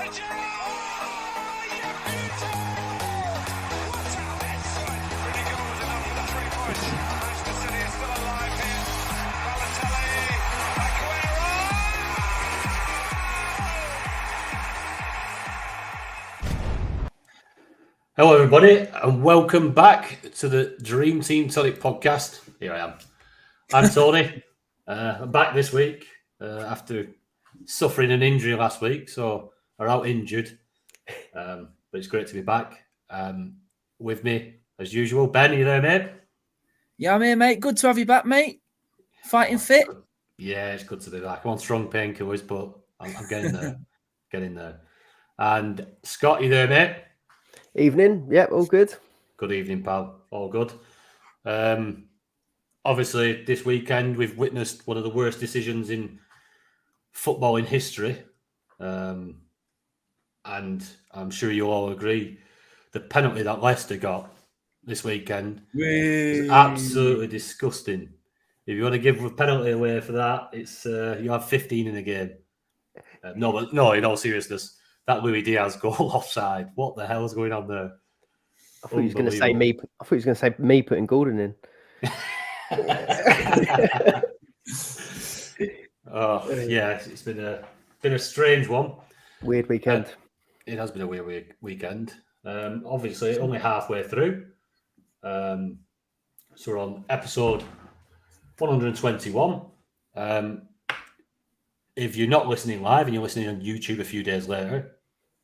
Hello, everybody, and welcome back to the Dream Team Tonic podcast. Here I am. I'm Tony. I'm back this week after suffering an injury last week, so I'm out injured. But it's great to be back. With me, as usual, Ben. Are you there, mate? Yeah, I'm here, mate. Good to have you back, mate. Fighting fit. Yeah, it's good to be back. I'm on strong painkillers, but I'm getting there. Getting there. And Scott, you there, mate? Evening. Yep, all good. Good evening, pal. All good. Obviously, this weekend we've witnessed one of the worst decisions in football in history. And I'm sure you'll all agree, the penalty that Leicester got this weekend is absolutely disgusting. If you want to give a penalty away for that, it's you have 15 in a game. No, in all seriousness, that Luis Diaz goal offside. What the hell is going on there? I thought he was going to say me. I thought he was going to say me putting Gordon in. Oh yeah, it's been a strange one. Weird weekend. It has been a weird weekend. Obviously, only halfway through. So we're on episode 121. If you're not listening live and you're listening on YouTube a few days later,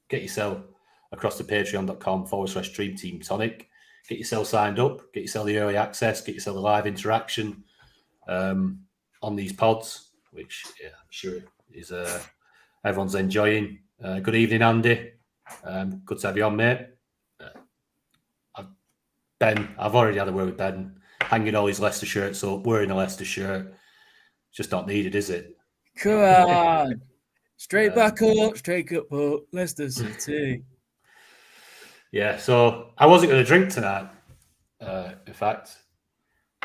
get yourself across to patreon.com/Dream Team Tonic. Get yourself signed up, get yourself the early access, get yourself the live interaction on these pods, which I'm sure is everyone's enjoying. Good evening, Andy. Good to have you on, mate. Ben, I've already had a word with Ben, hanging all his Leicester shirts up, wearing a Leicester shirt. It's just not needed, is it? Come on. Straight back up, straight up, Leicester City. Yeah, so I wasn't going to drink tonight, in fact,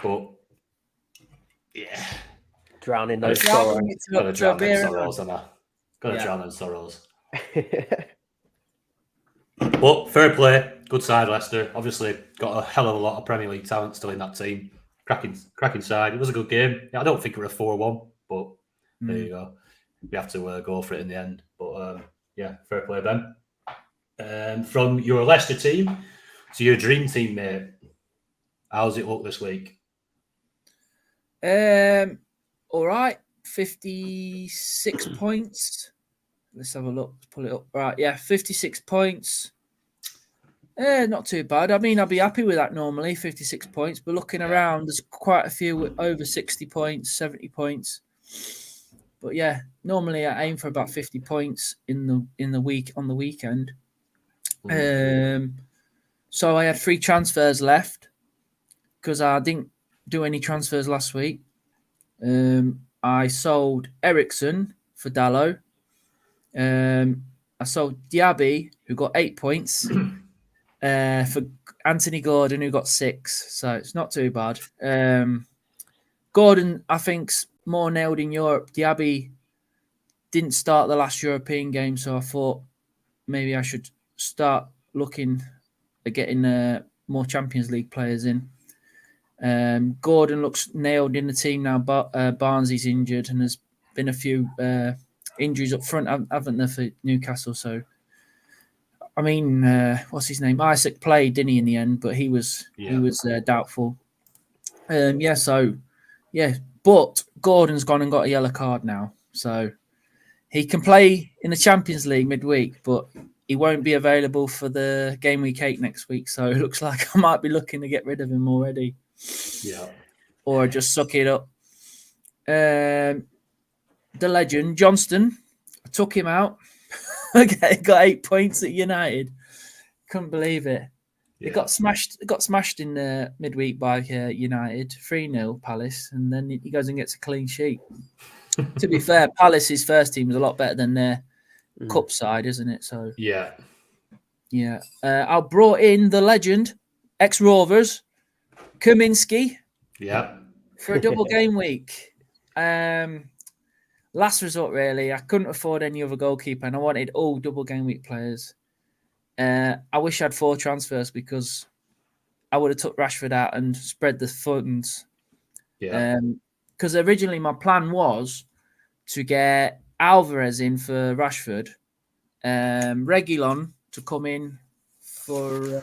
but yeah. Drowning those sorrows. Got to drown in sorrows, haven't I? Got to drown in sorrows. But fair play, good side, Leicester. Obviously, got a hell of a lot of Premier League talent still in that team. Cracking side. It was a good game. I don't think it was a 4-1, but there you go. We have to go for it in the end. But yeah, fair play, Ben. From your Leicester team to your dream team, mate, how's it look this week? All right, 56 points. Let's have a look. Pull it up. Right, yeah, 56 points. Not too bad. I mean, I'd be happy with that normally, 56 points. But looking around, there's quite a few with over 60 points, 70 points. But yeah, normally I aim for about 50 points in the week on the weekend. So I had 3 transfers left because I didn't do any transfers last week. I sold Ericsson for Dallo. I sold Diaby, who got 8 points, for Anthony Gordon, who got 6. So it's not too bad. Gordon, I think's more nailed in Europe. Diaby didn't start the last European game, so I thought maybe I should start looking at getting more Champions League players in. Gordon looks nailed in the team now, but Barnsley's injured, and there's been a few injuries up front, haven't there, for Newcastle? So, I mean, what's his name? Isaac played, didn't he, in the end? But he was doubtful. But Gordon's gone and got a yellow card now, so he can play in the Champions League midweek, but he won't be available for the game week 8 next week. So it looks like I might be looking to get rid of him already. Yeah. Or just suck it up. The legend, Johnston, I took him out. Okay, got 8 points at United. Couldn't believe it. Yeah. It got smashed in the midweek by United, 3-0 Palace, and then he goes and gets a clean sheet. To be fair, Palace's first team was a lot better than their cup side, isn't it? So yeah. I brought in the legend, ex-Rovers, Kaminsky. Yeah. For a double game week. last resort, really. I couldn't afford any other goalkeeper, and I wanted all double game week players. I wish I had 4 transfers because I would have took Rashford out and spread the funds. Yeah. Because originally my plan was to get Alvarez in for Rashford, Reguilon to come in for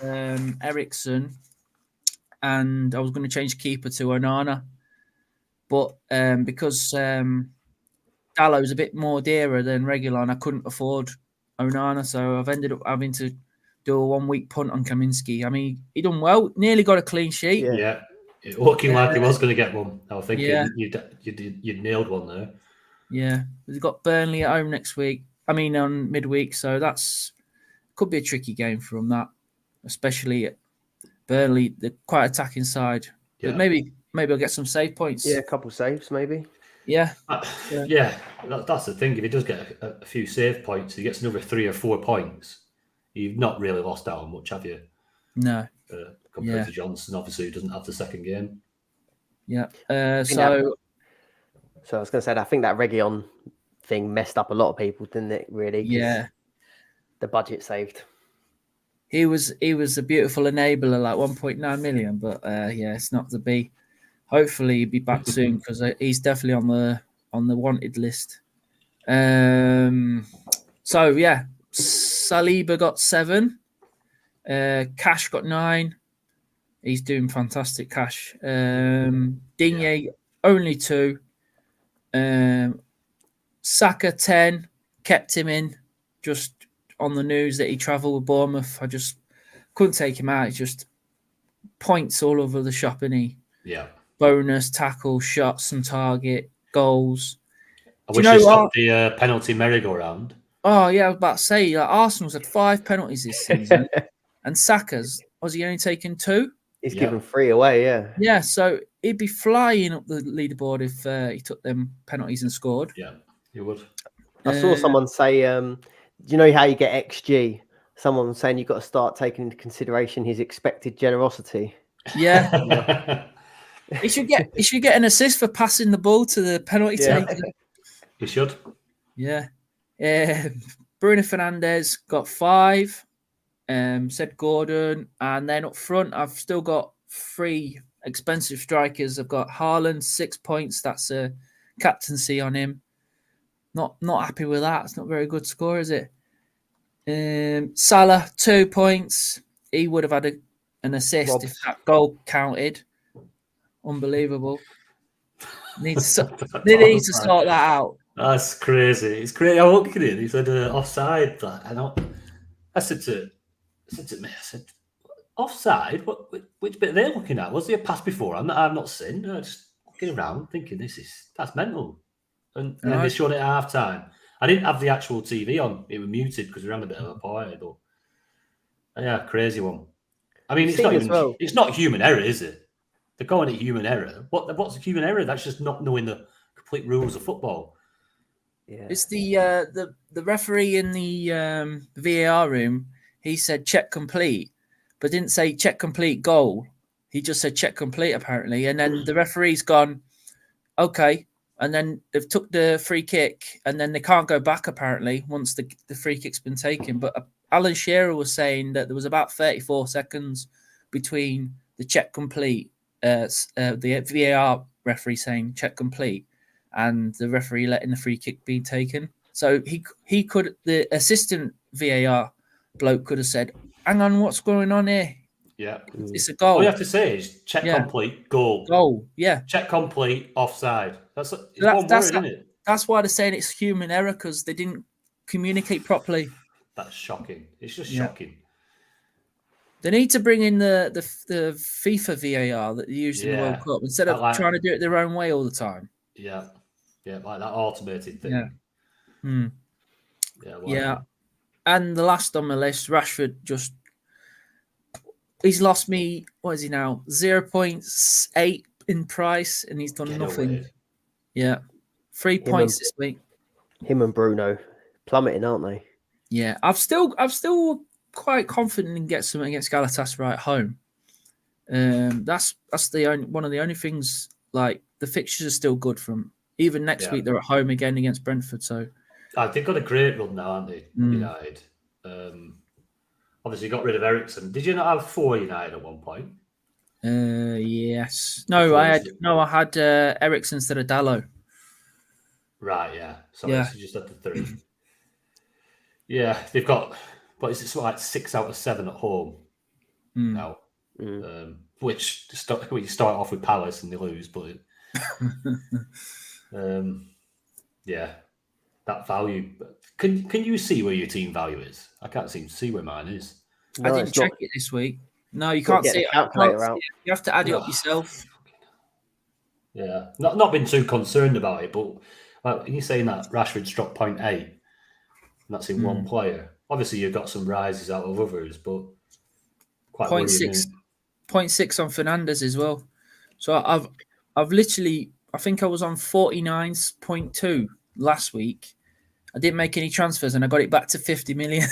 Ericsson, and I was going to change keeper to Onana. But because Dallow's a bit more dearer than Reguilon, I couldn't afford Onana, so I've ended up having to do a 1 week punt on Kaminsky. I mean, he done well, nearly got a clean sheet. Yeah. Looking like he was going to get one. I was thinking Yeah. you'd nailed one there. Yeah, we've got Burnley at home next week. I mean, on midweek, so could be a tricky game for them. That, especially at Burnley, they're quite attacking side. Yeah. But maybe I'll get some save points. Yeah, a couple saves maybe. Yeah. Yeah, that's the thing. If he does get a few save points, he gets another 3 or 4 points. You've not really lost out on much, have you? No. Compared to Johnson, obviously, who doesn't have the second game. Yeah. So I was going to say, I think that Reguilon thing messed up a lot of people, didn't it? Really? Yeah. The budget saved. He was a beautiful enabler, like 1.9 million, but it's not to be. Hopefully, he'll be back soon because he's definitely on the wanted list. So yeah, Saliba got 7, Cash got 9. He's doing fantastic, Cash. Digne only 2. Saka 10, kept him in. Just on the news that he travelled with Bournemouth, I just couldn't take him out. It's just points all over the shop, and he bonus, tackle, shots and target, goals. I wish you stopped the penalty merry-go-round. Oh yeah, I was about to say, Arsenal's had 5 penalties this season, and Saka's was he only taken 2? He's given 3 away, Yeah, so he'd be flying up the leaderboard if he took them penalties and scored. Yeah, he would. I saw someone say, do you know how you get XG? Someone was saying you've got to start taking into consideration his expected generosity. Yeah. He should get an assist for passing the ball to the penalty taker. He should. Yeah. Bruno Fernandes got 5. Said Gordon, and then up front, I've still got 3 expensive strikers. I've got Haaland 6 points. That's a captaincy on him. Not happy with that. It's not a very good score, is it? Salah 2 points. He would have had an assist if that goal counted. Unbelievable. Needs to sort that out. That's crazy. It's crazy. I looked at it. He said offside. I said to me, I said, offside? Which bit are they looking at? Was there a pass before? I've not seen. I just looking around thinking that's mental. And then they showed it at half time. I didn't have the actual TV on. It was muted because we were having a bit of a party. But yeah, crazy one. I mean, it's not human error, is it? They're calling it human error. What's a human error? That's just not knowing the complete rules of football. Yeah. It's the referee in the VAR room. He said check complete, but didn't say check complete goal. He just said check complete apparently, and then the referee's gone, okay, and then they've took the free kick, and then they can't go back apparently once the free kick's been taken. But Alan Shearer was saying that there was about 34 seconds between the check complete, the VAR referee saying check complete, and the referee letting the free kick be taken. So he could, the assistant VAR bloke could have said, hang on, what's going on here? Yeah. It's a goal. All you have to say is check complete, goal. Goal, yeah. Check complete, offside. That's one word, isn't it? That's why they're saying it's human error, because they didn't communicate properly. That's shocking. It's just shocking. They need to bring in the FIFA VAR that they used in the World Cup instead of trying to do it their own way all the time. Yeah. Yeah, like that automated thing. Yeah. And the last on my list, Rashford, he's lost me, what is he now? 0.8 in price, and he's done nothing. Yeah. 3 points this week. Him and Bruno plummeting, aren't they? Yeah. I'm still quite confident in get something against Galatasaray at home. That's one of the only things, like the fixtures are still good from Even next week, they're at home again against Brentford. So they've got a great run now, haven't they? Mm. United. Obviously, got rid of Ericsson. Did you not have 4 United at one point? Yes. No, I had Ericsson instead of Dallo. Right. Yeah. Sorry, Yeah. so you just had the 3. Yeah, they've got, but it's like 6 out of 7 at home now. Which you start off with Palace and they lose, but yeah, that value. Can you see where your team value is? I can't seem to see where mine is. I didn't check it this week. No, you can't see it. Calculator out. You have to add it up yourself. Yeah, not been too concerned about it, but you're saying that Rashford's dropped 0.8, and that's in one player. Obviously, you've got some rises out of others, but quite 0.6 on Fernandes as well. So I've literally, I think I was on 49.2 last week. I didn't make any transfers and I got it back to 50 million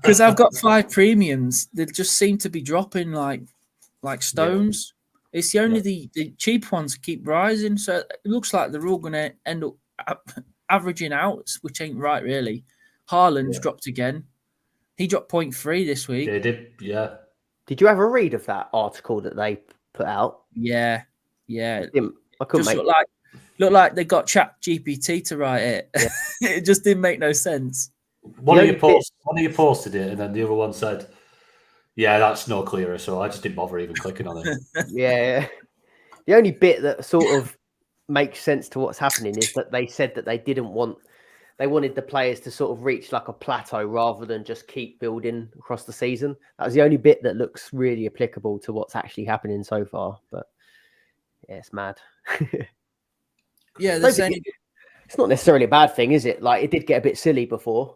because I've got 5 premiums that just seem to be dropping like stones. Yeah. It's only the cheap ones keep rising. So it looks like they're all going to end up averaging out, which ain't right, really. Haaland's dropped again. He dropped 0.3 this week. They did, yeah. Did you ever read of that article that they put out? Yeah. I couldn't just looked like they got ChatGPT to write it. Yeah. It just didn't make no sense. One of you posted it, and then the other one said, "Yeah, that's no clearer." So I just didn't bother even clicking on it. Yeah, the only bit that sort of makes sense to what's happening is that they said that they wanted the players to sort of reach like a plateau rather than just keep building across the season. That was the only bit that looks really applicable to what's actually happening so far. But yeah, it's mad. Yeah, it's not necessarily a bad thing, is it? Like, it did get a bit silly before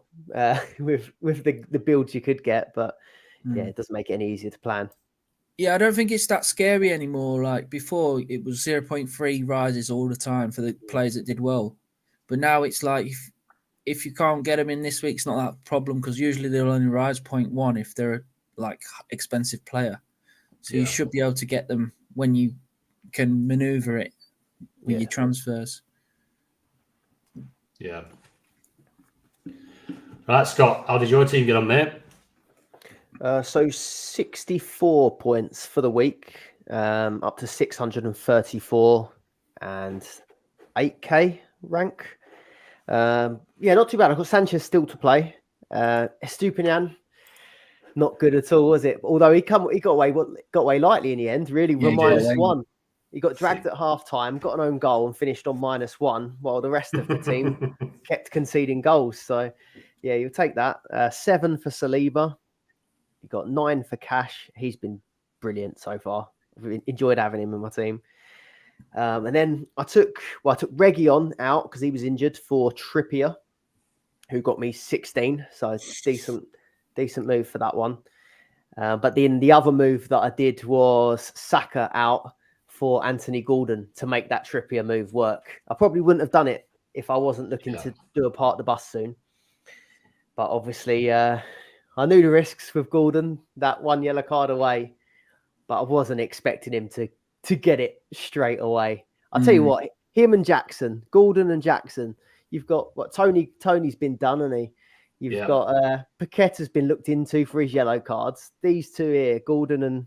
with the builds you could get, but yeah, it doesn't make it any easier to plan. Yeah, I don't think it's that scary anymore. Like before, it was 0.3 rises all the time for the players that did well, but now it's like if you can't get them in this week, it's not that problem because usually they'll only rise 0.1 if they're like expensive player. So you should be able to get them when you can maneuver it with your transfers. Yeah. Right, Scott, how did your team get on, mate? So 64 points for the week, up to 634 and 8k rank. Not too bad. I've got Sanchez still to play. Estupinian, not good at all, was it? Although he got away lightly in the end. Really, -1. He got dragged at half time, got an own goal, and finished on -1, while the rest of the team kept conceding goals. So, yeah, you'll take that. 7 for Saliba. You got 9 for Cash. He's been brilliant so far. I've enjoyed having him in my team. And then I took Reguilon out because he was injured for Trippier, who got me 16. So decent move for that one. But then the other move that I did was Saka out for Anthony Gordon to make that Trippier move work. I probably wouldn't have done it if I wasn't looking to do a park the bus soon. But obviously, I knew the risks with Gordon, that 1 yellow card away, but I wasn't expecting him to get it straight away. I'll tell you what, him and Jackson, Gordon and Jackson, you've got Tony's been done, hasn't he? You've got Paqueta's been looked into for his yellow cards. These two here, Gordon and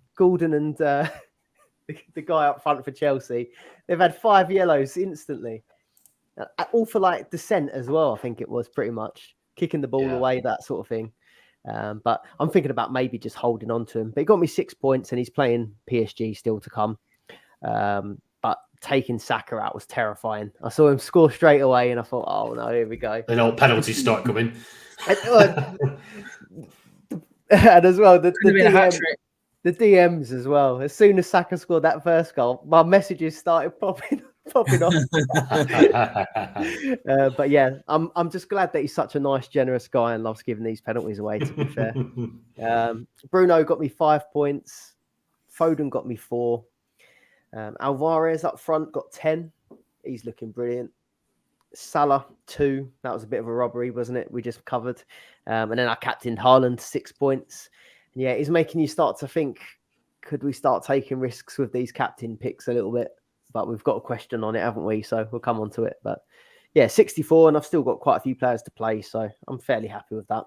the guy up front for Chelsea, they've had 5 yellows instantly. All for like dissent as well, I think it was pretty much. Kicking the ball away, that sort of thing. But I'm thinking about maybe just holding on to him. But he got me 6 points and he's playing PSG still to come. But taking Saka out was terrifying. I saw him score straight away and I thought, oh no, here we go. And all penalties start coming. And as well, the DMs as well. As soon as Saka scored that first goal, my messages started popping off. But yeah, I'm just glad that he's such a nice, generous guy and loves giving these penalties away, to be fair. Bruno got me 5 points. Foden got me 4. Alvarez up front got 10. He's looking brilliant. Salah 2. That was a bit of a robbery, wasn't it? We just covered. And then I captained Haaland 6 points. And yeah, it's making you start to think, could we start taking risks with these captain picks a little bit? but we've got a question on it, haven't we? So we'll come on to it. But yeah, 64, and I've still got quite a few players to play, so I'm fairly happy with that.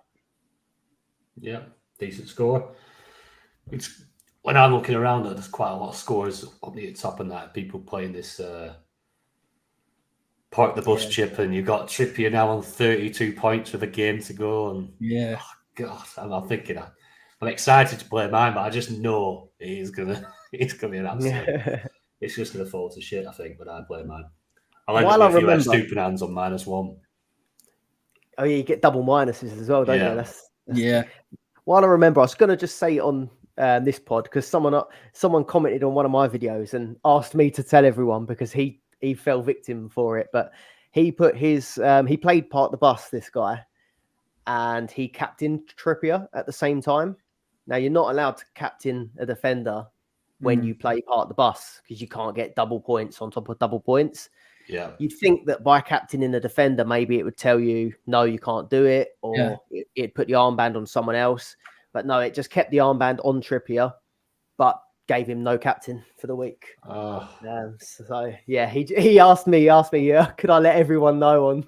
Yeah, decent score. When I'm looking around, there's quite a lot of scores up near the top of that. People playing this park the bus chip, and you've got Trippier now on 32 points with a game to go. And Yeah. God, I'm thinking I'm excited to play mine, but I just know he's gonna be an absolute. It's just gonna fall to shit, I think, when I play mine. I'll end up with a few stupid hands on -1. Oh yeah, you get double minuses as well, don't you? That's yeah. While I remember, I was going to just say on this pod, because someone commented on one of my videos and asked me to tell everyone because he fell victim for it. But he put his he played Park the Bus, this guy, and he captained Trippier at the same time. Now you're not allowed to captain a defender when you play Park the Bus because you can't get double points on top of double points. Yeah, you'd think that by captaining a defender, maybe it would tell you, no, you can't do it, or it'd put the armband on someone else. But no, it just kept the armband on Trippier, but gave him no captain for the week. So yeah, he asked me, could I let everyone know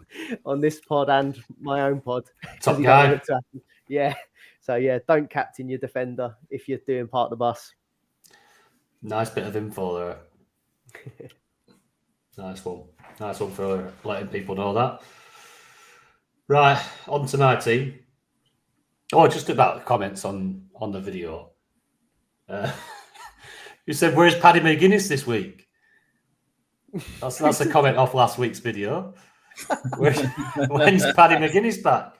on this pod and my own pod? Top guy. Yeah. So yeah, don't captain your defender if you're doing Park the Bus. Nice bit of info there. Nice one for letting people know that. Right, on to my team. Oh, just about the comments on the video. You said, "Where's Paddy McGuinness this week?" That's a comment off last week's video. When's Paddy McGuinness back?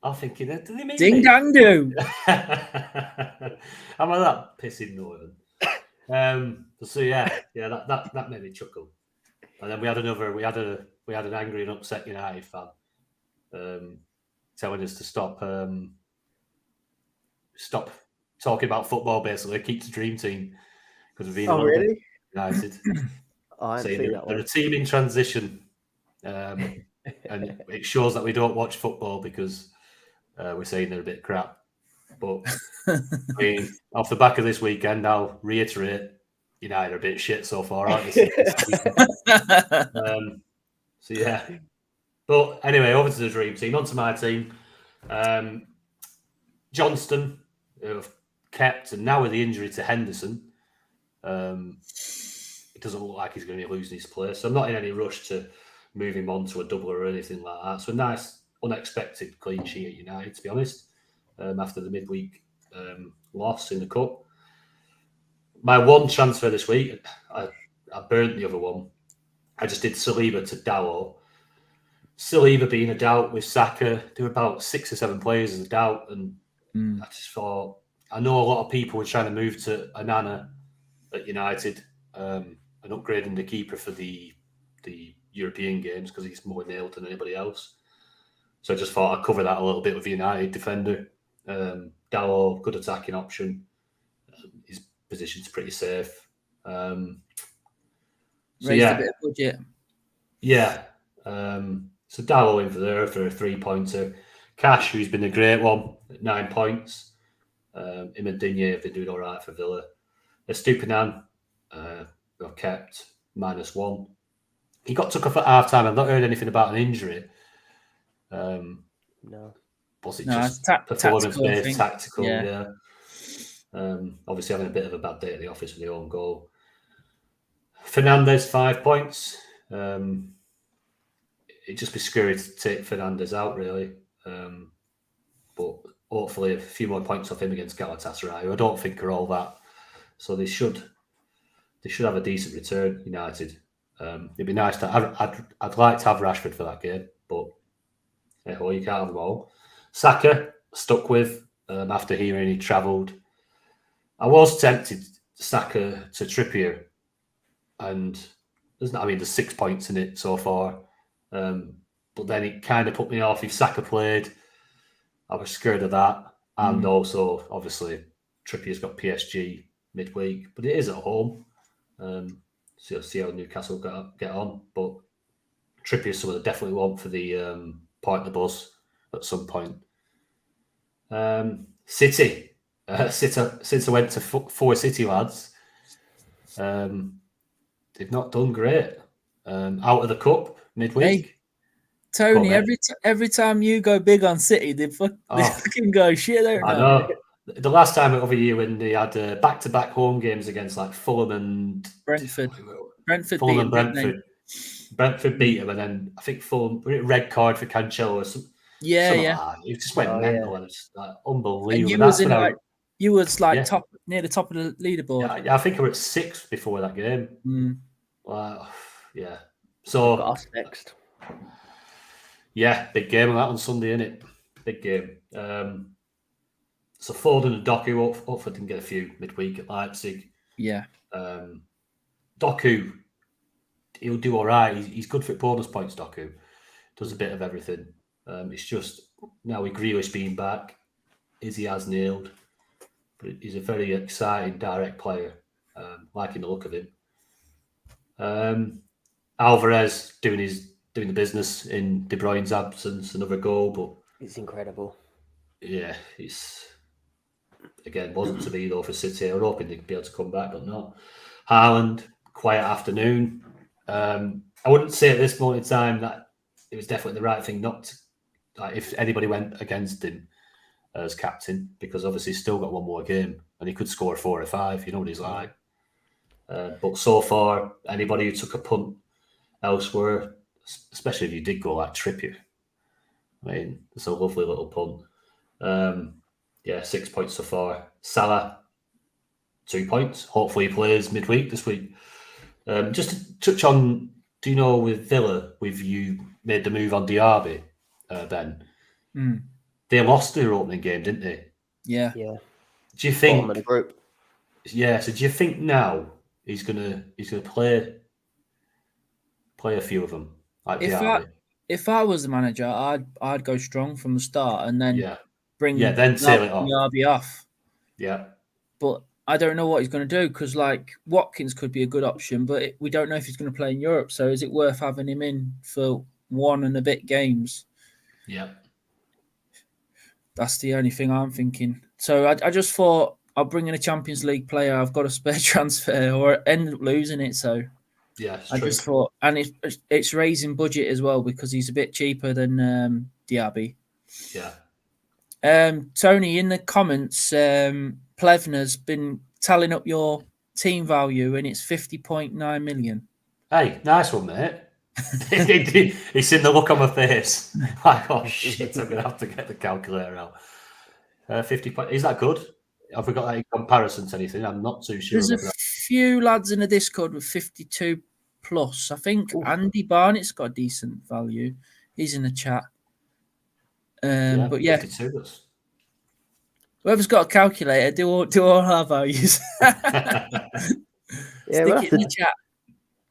I'm thinking, did they mean ding dang do? Am I that pissing northern? So yeah, that made me chuckle. And then we had an angry and upset United fan telling us to stop talking about football, basically, keep the dream team because we've been really? United. I haven't seen that one. They're a team in transition, and it shows that we don't watch football because we're saying they're a bit crap. But I mean, off the back of this weekend, I'll reiterate, United are a bit shit so far, aren't they? So yeah. But anyway, over to the dream team. On to my team. Johnston, who have kept, and now with the injury to Henderson, it doesn't look like he's going to be losing his place. So I'm not in any rush to move him on to a double or anything like that. So a nice, unexpected clean sheet at United, to be honest, after the midweek loss in the cup. My one transfer this week, I burnt the other one. I just did Saliba to Dalot. Saliba being a doubt with Saka, there were about 6 or 7 players as a doubt, and I just thought, I know a lot of people were trying to move to Onana at United and upgrading the keeper for the European games because he's more nailed than anybody else. So I just thought I'd cover that a little bit with United defender. Dalot, good attacking option. His position's pretty safe. Raised a bit of budget. Yeah. So Dalot in for there for a 3-pointer. Cash, who's been a great one, at 9 points. Him and Digne have been doing all right for Villa. Estupinan got kept -1. He got took off at half time. I've not heard anything about an injury. No. Was it just performance-based, tactical? Yeah. Obviously having a bit of a bad day at the office with the own goal. Fernandes, 5 points. It'd just be scary to take Fernandes out, really. But hopefully a few more points off him against Galatasaray, who I don't think are all that. So they should have a decent return, United. It'd be nice to. I'd like to have Rashford for that game, but you can't have them all. Saka stuck with after hearing he travelled. I was tempted Saka to Trippier, and there's 6 points in it so far. But then it kind of put me off. If Saka played, I was scared of that. And also, obviously, Trippier's got PSG midweek, but it is at home. So see how Newcastle get on. But Trippier's someone I definitely want for the Park the Bus at some point. City. Since I went to 4 City lads, They've not done great. Out of the cup midweek. Hey, Tony, Go on, every time you go big on City, they fucking go shit, don't I they? know. The last time over here when they had back-to-back home games against like Fulham and Brentford Fulham beat and them, didn't they? Brentford beat them, and then I think Fulham red card for Cancelo or something like that. It just went mental, and it's like unbelievable. And you That's was when top near the top of the leaderboard. Yeah, I think we were at 6th before that game. Wow, yeah. So got us next. Yeah, big game on that on Sunday, innit? Big game. So Foden and Doku, hopefully didn't get a few midweek at Leipzig. Yeah. Doku, he'll do all right. He's good for bonus points, Doku. Does a bit of everything. It's just now with Grealish being back, Izzy has nailed. But he's a very exciting, direct player. Liking the look of him. Alvarez doing the business in De Bruyne's absence, another goal, but it's incredible. Yeah, it's again wasn't to be though for City. I was hoping they'd be able to come back, but not. Haaland, quiet afternoon. I wouldn't say at this moment in time that it was definitely the right thing not to. Like, if anybody went against him as captain, because obviously he's still got one more game and he could score 4 or 5. You know what he's like. But so far, anybody who took a punt elsewhere, especially if you did go like Trippier, I mean, it's a lovely little punt. 6 points so far. Salah, 2 points. Hopefully he plays midweek this week. Just to touch on, do you know with Villa, with you made the move on Diaby, Ben? They lost their opening game, didn't they? Yeah. Yeah. Do you think? Bottom of the group. Yeah. So do you think now he's gonna play a few of them like Diaby? If I was the manager, I'd go strong from the start and then bring then sail it off. Diaby off. Yeah. But I don't know what he's going to do because, like, Watkins could be a good option, but we don't know if he's going to play in Europe. So is it worth having him in for 1 and a bit games? Yeah. That's the only thing I'm thinking. So I just thought I'll bring in a Champions League player. I've got a spare transfer or end up losing it. So yeah, just thought, and it's raising budget as well because he's a bit cheaper than Diaby. Yeah. Tony, in the comments, Plevna's been tallying up your team value and it's 50.9 million. Hey, nice one, mate. He's seen the look on my face. Like, oh shit, I'm going to have to get the calculator out. 50 is that good? Have we got that in comparison to anything? I'm not too sure. There's a few lads in the Discord with 52 plus. I think Andy Barnett's got a decent value. He's in the chat. But yeah, 52. Whoever's got a calculator, do all our values. Yeah, Stick it in the chat.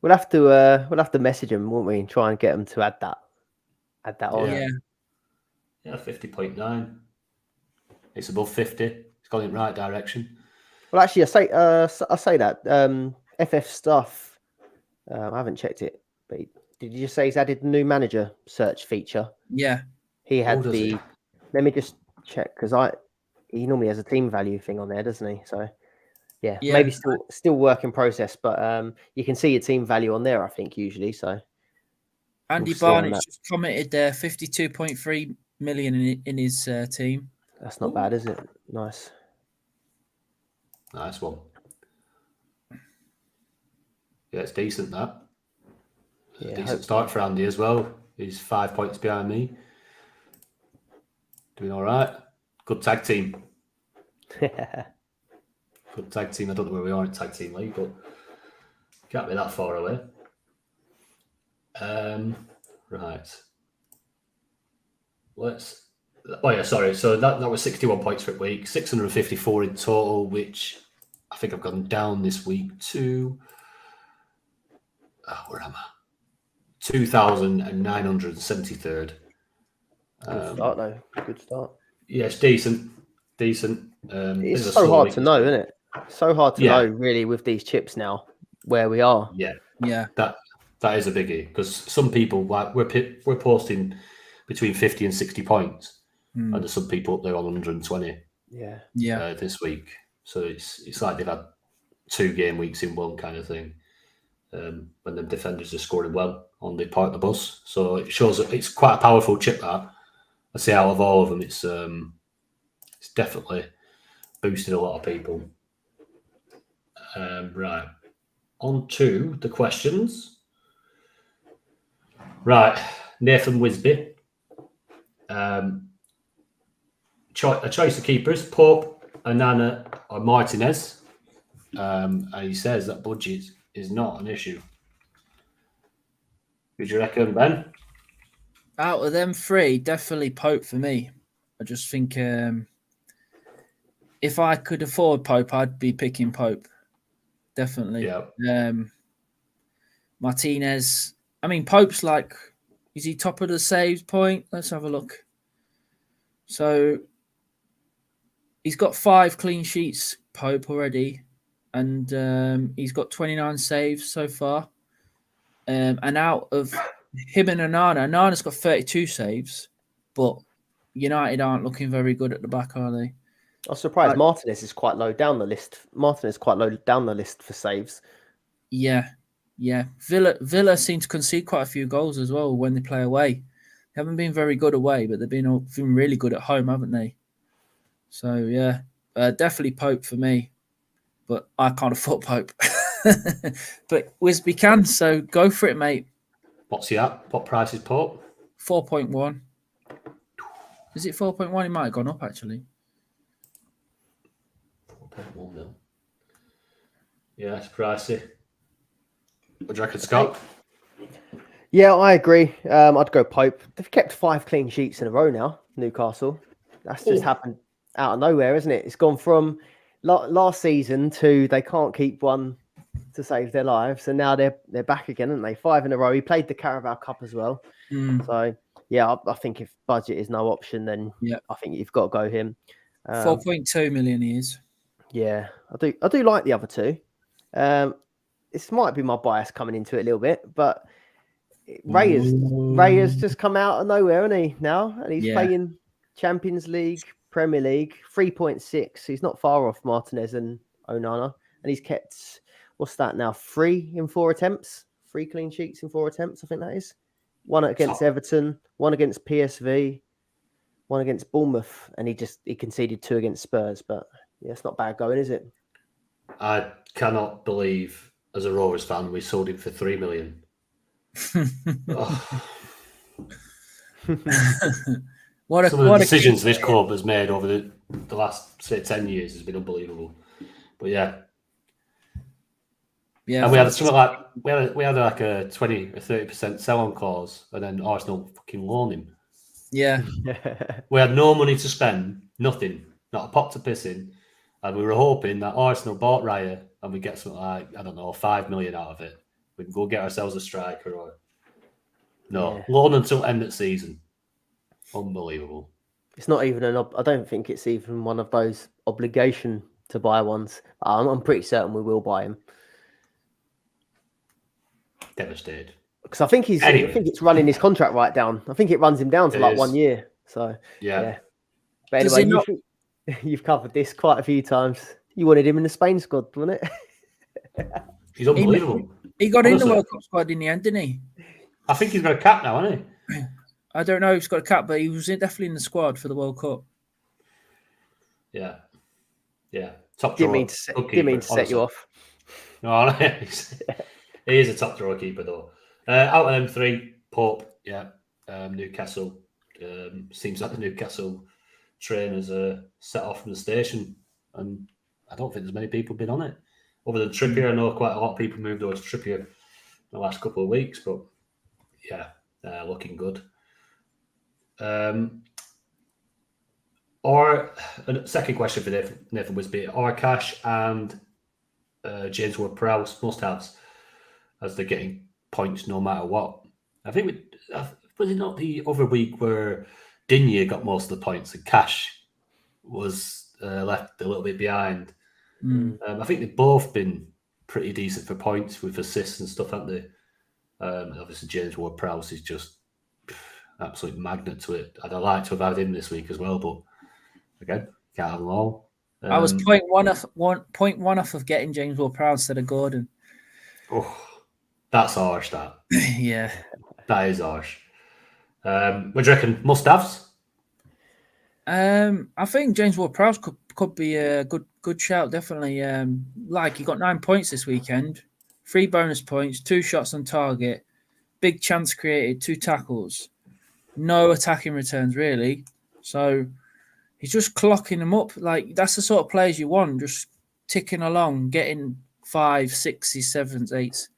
We'll have to message them, won't we, and try and get them to add that on. Yeah, 50.9. It's above 50. It's gone in the right direction. Well, actually, I say that FF stuff. I haven't checked it, but did you just say he's added the new manager search feature? Yeah, he had the. Let me just check because he normally has a team value thing on there, doesn't he? So. Yeah, maybe still work in process, but you can see your team value on there, I think, usually. So Andy Barnett's just commented there 52.3 million in his team. That's not bad, is it? Nice one. Yeah, it's decent, that. Yeah, decent start for Andy as well. He's 5 points behind me. Doing all right. Good tag team. Good tag team. I don't know where we are in tag team league, but can't be that far away. Right. Sorry. So that was 61 points for a week, 654 in total, which I think I've gone down this week to where am I? 2,973rd. Good start though. Good start. Yeah, it's decent. It's so hard to know, isn't it? So hard to know, really, with these chips now, where we are. Yeah. That is a biggie because some people we're posting between 50 and 60 points, and there's some people up there on 120. Yeah. This week, so it's like they've had 2 game weeks in one kind of thing. When the defenders are scoring well on the part of the bus, so it shows that it's quite a powerful chip. That I say out of all of them, it's definitely boosted a lot of people. Right, on to the questions. Right, Nathan Wisby. A choice of keepers: Pope, Onana, or Martinez. And he says that budget is not an issue. Who do you reckon, Ben? Out of them three, definitely Pope for me. I just think if I could afford Pope, I'd be picking Pope. Definitely. Yeah. Martinez. I mean, Pope's like, is he top of the saves point? Let's have a look. So he's got 5 clean sheets, Pope, already. And he's got 29 saves so far. And out of him and Onana's got 32 saves, but United aren't looking very good at the back, are they? I was surprised Martinez is quite low down the list. Martinez is quite low down the list for saves. Yeah. Villa seem to concede quite a few goals as well when they play away. They haven't been very good away, but they've been really good at home, haven't they? So, yeah, definitely Pope for me. But I can't afford Pope. But Wisby can, so go for it, mate. What's he at? What price is Pope? 4.1. Is it 4.1? It might have gone up, actually. 4.1 mil. Yeah, it's pricey. What do you reckon, Scott? Yeah, I agree. I'd go Pope. They've kept 5 clean sheets in a row now, Newcastle. That's just happened out of nowhere, isn't it? It's gone from last season to they can't keep one to save their lives, and now they're back again, aren't they? 5 in a row. He played the Carabao Cup as well. So yeah, I think if budget is no option, then I think you've got to go him. 4.2 million he is. Yeah, I do like the other two. This might be my bias coming into it a little bit, but Raya's just come out of nowhere, hasn't he? Now, and he's playing Champions League, Premier League, 3.6. He's not far off Martinez and Onana, and he's kept what's that now? 3 in 4 attempts, 3 clean sheets in 4 attempts. I think that is 1 against Everton, 1 against PSV, 1 against Bournemouth, and he conceded 2 against Spurs. But yeah, it's not bad going, is it? I cannot believe, as a Rovers fan, we sold him for 3 million. What Some of the decisions this club has made over the last, say, 10 years has been unbelievable. But yeah. Yeah, and we had something like we had like a 20 or 30% sell-on clause, and then Arsenal fucking loaned him. Yeah. We had no money to spend, nothing, not a pot to piss in, and we were hoping that Arsenal bought Raya and we get something like, I don't know, 5 million out of it. We can go get ourselves a striker or loan until end of season. Unbelievable. It's not even I don't think it's even one of those obligation to buy ones. I'm pretty certain we will buy him. Devastated. Because I think I think it's running his contract right down. I think it runs him down to like 1 year. So yeah. But anyway, you've covered this quite a few times. You wanted him in the Spain squad, wasn't it? He's unbelievable. He got in the World Cup squad in the end, didn't he? I think he's got a cap now, hasn't he? I don't know if he's got a cap, but he was definitely in the squad for the World Cup. Yeah. Top drawer. Didn't mean to set you off. No, he is a top drawer keeper, though. Out of them 3, Pope, Newcastle. Seems like the Newcastle train has set off from the station, and I don't think there's many people been on it. Other than Trippier, I know quite a lot of people moved over to Trippier in the last couple of weeks, but yeah, looking good. Or a second question for Nathan Wisby: are Cash and James Ward-Prowse must-haves as they're getting points no matter what? I think was it not the other week where Digne got most of the points and Cash was left a little bit behind? I think they've both been pretty decent for points with assists and stuff, haven't they? Obviously, James Ward-Prowse is just absolute magnet to it. I'd like to have had him this week as well, but again, can't have them all. I was point one off of getting James Ward-Prowse instead of Gordon. Oh, that's harsh, that. Yeah. That is harsh. What do you reckon? Must-haves? I think James Ward-Prowse could be a good shout, definitely. Like, he got 9 points this weekend, 3 bonus points, 2 shots on target, big chance created, 2 tackles, no attacking returns, really. So he's just clocking them up. Like, that's the sort of players you want, just ticking along, getting 5, 6s, 7s, 8s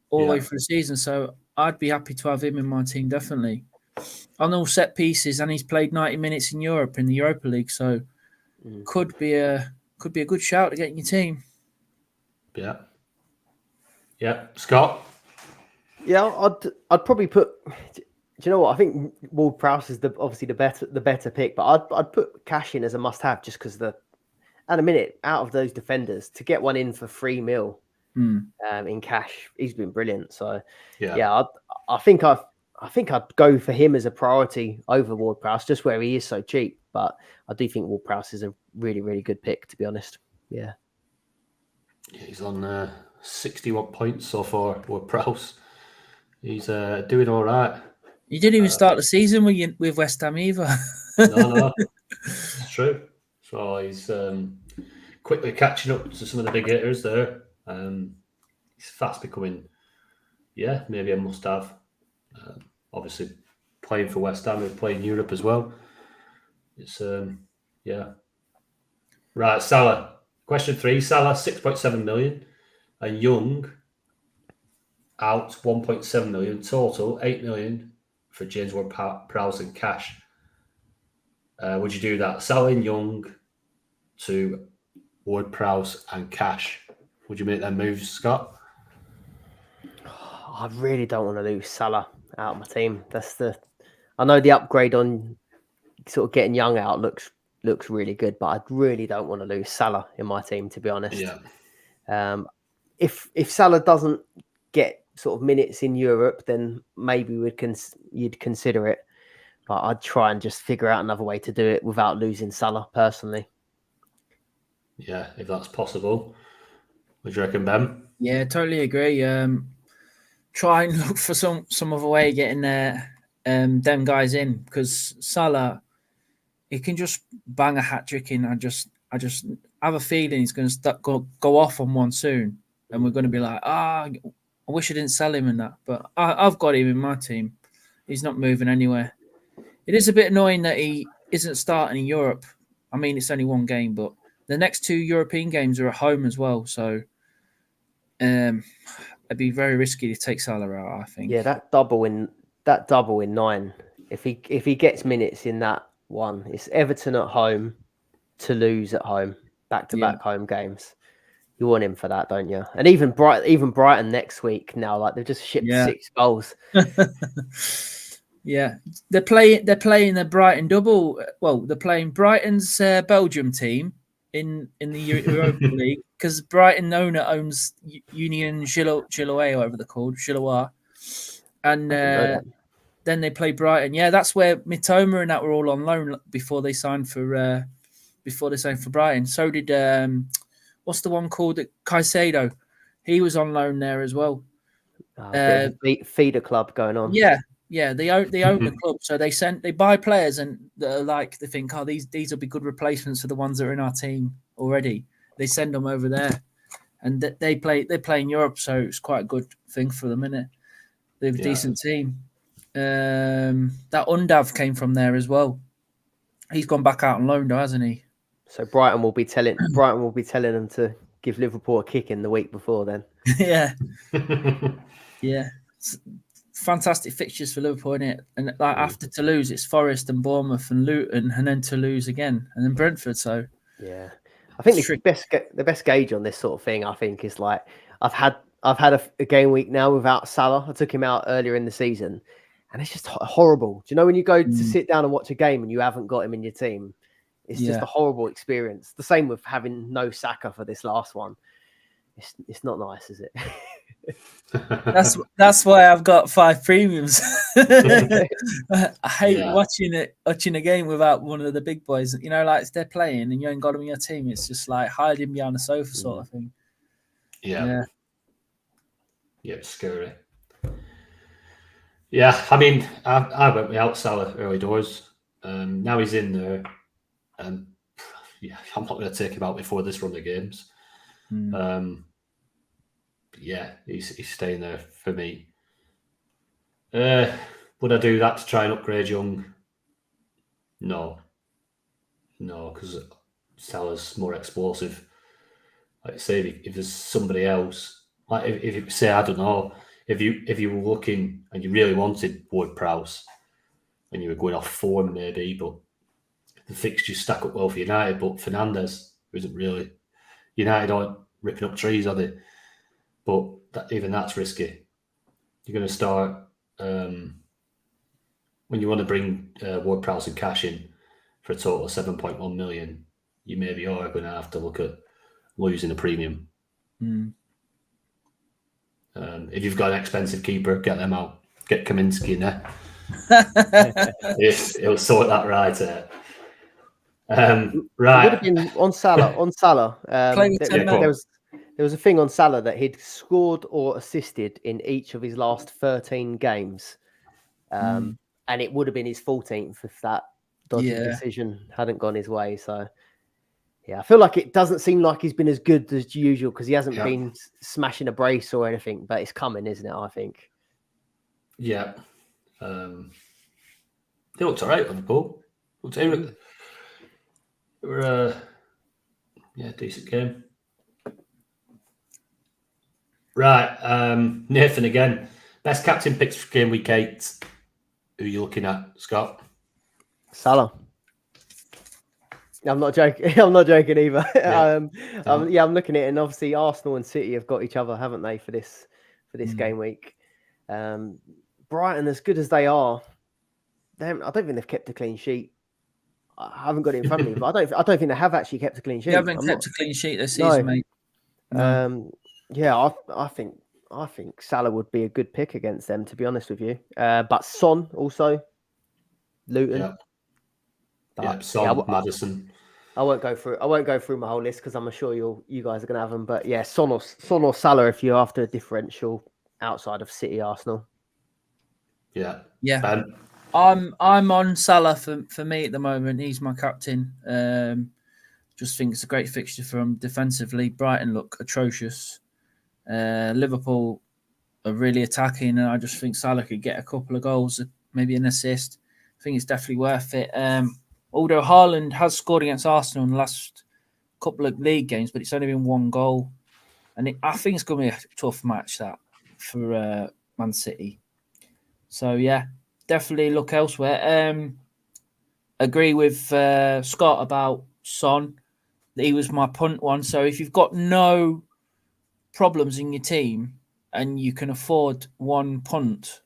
all the way through the season. So I'd be happy to have him in my team, definitely. On all set pieces, and he's played 90 minutes in Europe in the Europa League, so could be a good shout to get in your team. Yeah. Scott? Yeah, I'd probably put. Do you know what? I think Ward-Prowse is obviously the better pick, but I'd put Cash in as a must-have just because at a minute out of those defenders to get one in for $3 million in cash, he's been brilliant. So yeah, I think I'd go for him as a priority over Ward-Prowse just where he is so cheap. But I do think Ward-Prowse is a really, really good pick, to be honest. Yeah, he's on 61 points so far. Ward-Prowse. He's doing all right. You didn't even start the season with West Ham either. No, it's true. So he's quickly catching up to some of the big hitters there. He's fast becoming, maybe a must-have. Obviously, playing for West Ham, he's playing Europe as well. It's Right, Salah. Question 3: Salah 6.7 million, and Young out 1.7 million, total 8 million for James Ward-Prowse and cash. Would you do that? Salah and Young to Ward-Prowse and cash. Would you make that move, Scott? I really don't want to lose Salah out of my team. I know the upgrade on sort of getting Young out looks really good, but I really don't want to lose Salah in my team, to be honest. Yeah. If Salah doesn't get sort of minutes in Europe, then maybe you'd consider it. But I'd try and just figure out another way to do it without losing Salah personally. Yeah, if that's possible. Would you reckon, Ben? Yeah, totally agree. Try and look for some other way of getting them guys in, because Salah, he can just bang a hat trick in. I just have a feeling he's going to go off on one soon, and we're going to be like, I wish I didn't sell him in that, but I've got him in my team. He's not moving anywhere. It is a bit annoying that he isn't starting in Europe. I mean, it's only one game, but the next 2 European games are at home as well, so it'd be very risky to take Salah out, I think. Yeah, that double in 9. If he gets minutes in that one, it's Everton at home, Toulouse at home, back-to-back home games. You want him for that, don't you? And even Brighton next week now, like they've just shipped 6 goals. Yeah, they're playing the Brighton double. Well, they're playing Brighton's Belgium team in the Europa League, because Brighton owner owns Union Chiloé, whatever they're called, Chiloé, and then they play Brighton. Yeah, that's where Mitoma and that were all on loan before they signed for Brighton. So did what's the one called? Caicedo. He was on loan there as well. Feeder club going on. Yeah, they own the club, so they buy players and they think, these will be good replacements for the ones that are in our team already. They send them over there, and they play in Europe, so it's quite a good thing for them, isn't it? They have a decent team. That Undav came from there as well. He's gone back out on loan, though, hasn't he? So Brighton will be telling them to give Liverpool a kick in the week before then. Yeah. Yeah. Fantastic fixtures for Liverpool, isn't it? And after Toulouse, it's Forest and Bournemouth and Luton, and then Toulouse again, and then Brentford. So yeah, I think the best gauge on this sort of thing, I think, is like I've had a game week now without Salah. I took him out earlier in the season, and it's just horrible. Do you know when you go to sit down and watch a game and you haven't got him in your team? It's just a horrible experience. The same with having no Saka for this last one. It's not nice, is it? That's why I've got 5 premiums. I hate Yeah. watching a game without one of the big boys. You know, like if they're playing and you ain't got them in your team, it's just like hiding behind the sofa sort of thing. Yeah, it's scary. Yeah, I mean, I went without Salah early doors. Now he's in there. Yeah, I'm not going to take him out before this run of games. Yeah, he's staying there for me. Would I do that to try and upgrade Young? No, because Salah's more explosive. Like I say, if there's somebody else, like if you say, I don't know, if you were looking and you really wanted Ward-Prowse and you were going off form maybe, but the fixtures stack up well for United, but Fernandes isn't really. United aren't ripping up trees, are they? But even that's risky. You're going to start when you want to bring Ward-Prowse and cash in for a total of 7.1 million. You maybe are going to have to look at losing a premium. If you've got an expensive keeper, get them out. Get Kaminsky in there. It'll sort that right out. Right. It would have been on Salah. There was a thing on Salah that he'd scored or assisted in each of his last 13 games. And it would have been his 14th if that dodgy decision hadn't gone his way. So, yeah, I feel like it doesn't seem like he's been as good as usual because he hasn't been smashing a brace or anything, but it's coming, isn't it, I think? Yeah. They looked all right, Liverpool. They were decent game. Right. Nathan again. Best captain picks for game week 8. Who are you looking at, Scott? Salah. I'm not joking. I'm not joking either. I'm looking at it, and obviously Arsenal and City have got each other, haven't they, for this game week? Brighton, as good as they are, I don't think they've kept a clean sheet. I haven't got it in front of me, but I don't think they have actually kept a clean sheet. They haven't kept a clean sheet this season, mate. No. I think Salah would be a good pick against them, to be honest with you. But Son also, Luton. Son, Maddison. I won't go through my whole list because I'm sure you guys are going to have them. But yeah, Son or Salah if you're after a differential outside of City, Arsenal. Yeah. Ben? I'm on Salah for me at the moment. He's my captain. Just think it's a great fixture for him defensively. Brighton look atrocious. Liverpool are really attacking, and I just think Salah could get a couple of goals, maybe an assist. I think it's definitely worth it. Although Haaland has scored against Arsenal in the last couple of league games, but it's only been 1 goal. And I think it's going to be a tough match, that, for Man City. So, yeah, definitely look elsewhere. Agree with Scott about Son. He was my punt one. So if you've got no problems in your team and you can afford 1 punt,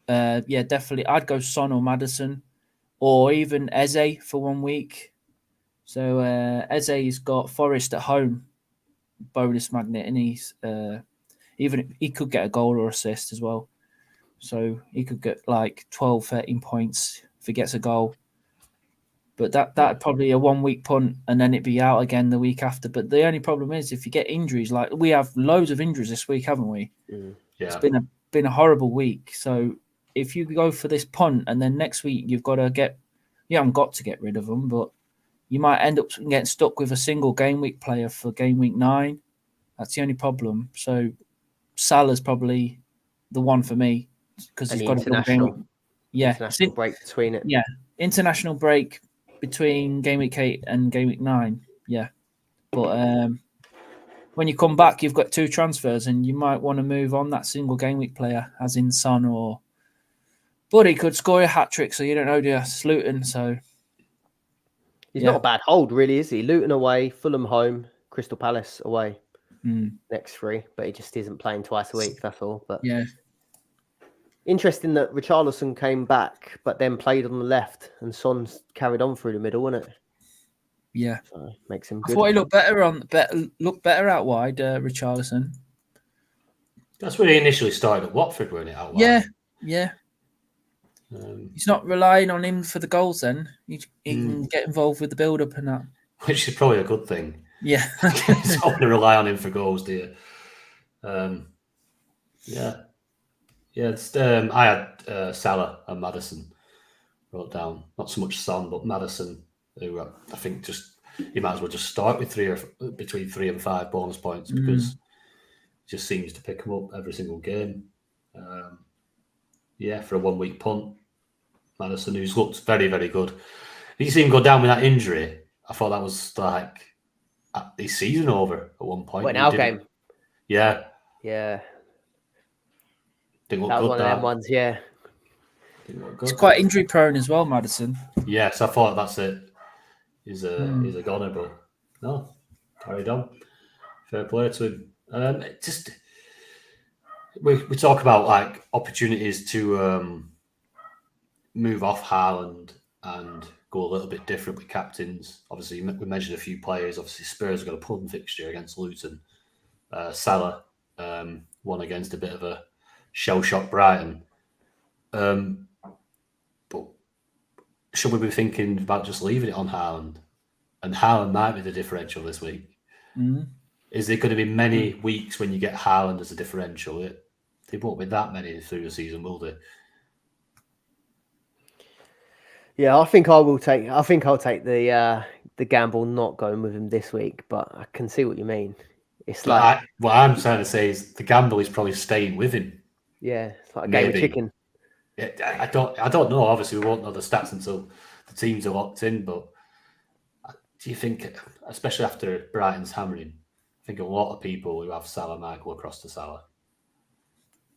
definitely I'd go Son or Maddison or even Eze for 1 week. So Eze's got Forest at home, bonus magnet, and he's he could get a goal or assist as well. So he could get like 12, 13 points if he gets a goal. But that'd probably a 1 week punt, and then it'd be out again the week after. But the only problem is if you get injuries, like we have loads of injuries this week, haven't we? Yeah. It's been a horrible week. So if you go for this punt and then next week you've got to you haven't got to get rid of them, but you might end up getting stuck with a single game week player for game week 9. That's the only problem. So Salah's probably the one for me because he's got a good game week. Yeah, international break between it. Yeah, international break between game week 8 and game week 9. Yeah, but when you come back, you've got 2 transfers, and you might want to move on that single game week player, as in Son but he could score a hat trick, so you don't know, do you? Luton, so he's not a bad hold, really, is he? Luton away, Fulham home, Crystal Palace away. Next 3, but he just isn't playing twice a week. That's all. But yeah. Interesting that Richarlison came back, but then played on the left, and Son's carried on through the middle, wasn't it? Yeah, so makes him good. I thought he looked better out wide, Richarlison. That's where he initially started at Watford, weren't it? Out Yeah, wide? yeah. Um, He's not relying on him for the goals. Then he can get involved with the build-up and that. which is probably a good thing. Yeah. You don't want to rely on him for goals, do you? Yeah. It's, I had Salah and Maddison wrote down. Not so much Son, but Maddison, who I think you might as well just start with between 3 and 5 bonus points because he just seems to pick them up every single game. For a 1 week punt, Maddison, who's looked very, very good. You see him go down with that injury. I thought that was like his season over at one point. What, in our game? Yeah. Yeah. Didn't look That was good, one of them ones, yeah. Didn't look He's good. quite injury prone as well, Maddison. Yes, I thought that's it. He's a goner, but no, carried on. Fair play to him. We talk about like opportunities to move off Haaland and go a little bit different with captains. Obviously, we mentioned a few players. Obviously, Spurs have got a pull fixture against Luton. Salah won against a bit of a shell shock Brighton. But should we be thinking about just leaving it on Haaland? And Haaland might be the differential this week. Is there going to be many weeks when you get Haaland as a differential? There won't be that many through the season, will there? Yeah, I think I'll take the gamble not going with him this week, but I can see what you mean. It's like what I'm trying to say is the gamble is probably staying with him. Yeah, it's like a game of chicken. I don't know. Obviously, we won't know the stats until the teams are locked in. But do you think, especially after Brighton's hammering, I think a lot of people who have Salah might go across to Salah,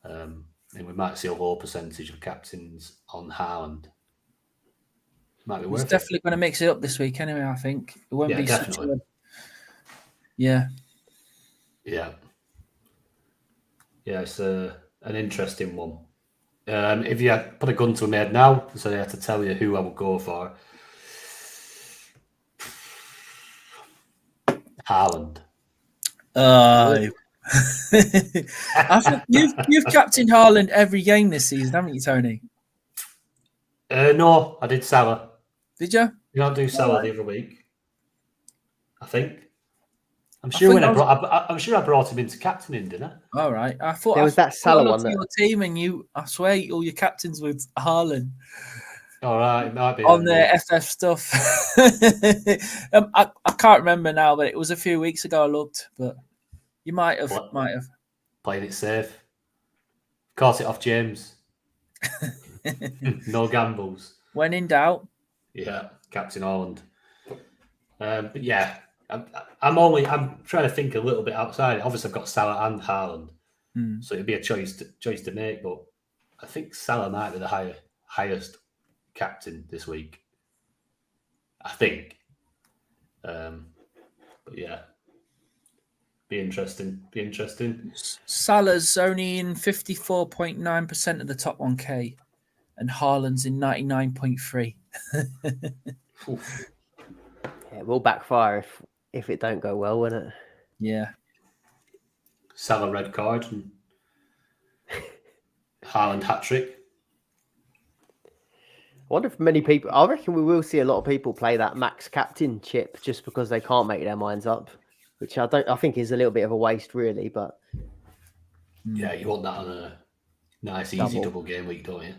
and we might see a low percentage of captains on Haaland. Might be worth He's definitely going to mix it up this week anyway, I think. It won't be definitely. such a... Yeah. Yeah, it's an interesting one. If you had put a gun to my head now, so I had to tell you who I would go for, Haaland. I think you've captained Haaland every game this season, haven't you, Tony? No, I did Salah. Did you? You don't do Salah the other week, I think. I'm sure I brought him into captaining, didn't I? All right. I thought there was that Salah one. Your team and I swear all your captains with Haaland. All right, it might be on the FF stuff. I can't remember now, but it was a few weeks ago. I looked, but you might have. Playing it safe. Caught it off James. No gambles. When in doubt. Yeah, Captain Haaland. But yeah, I'm trying to think a little bit outside. Obviously, I've got Salah and Haaland, so it'd be a choice to make. But I think Salah might be the highest captain this week. I think. But yeah, be interesting. Salah's only in 54.9% of the top 1K, and Haaland's in 99.3. It will backfire if it don't go well, won't it? Yeah. Salah red card and Haaland hat trick. I wonder if many people. I reckon we will see a lot of people play that max captain chip just because they can't make their minds up, which I think is a little bit of a waste, really. But yeah, you want that on a nice, easy double game week, don't you?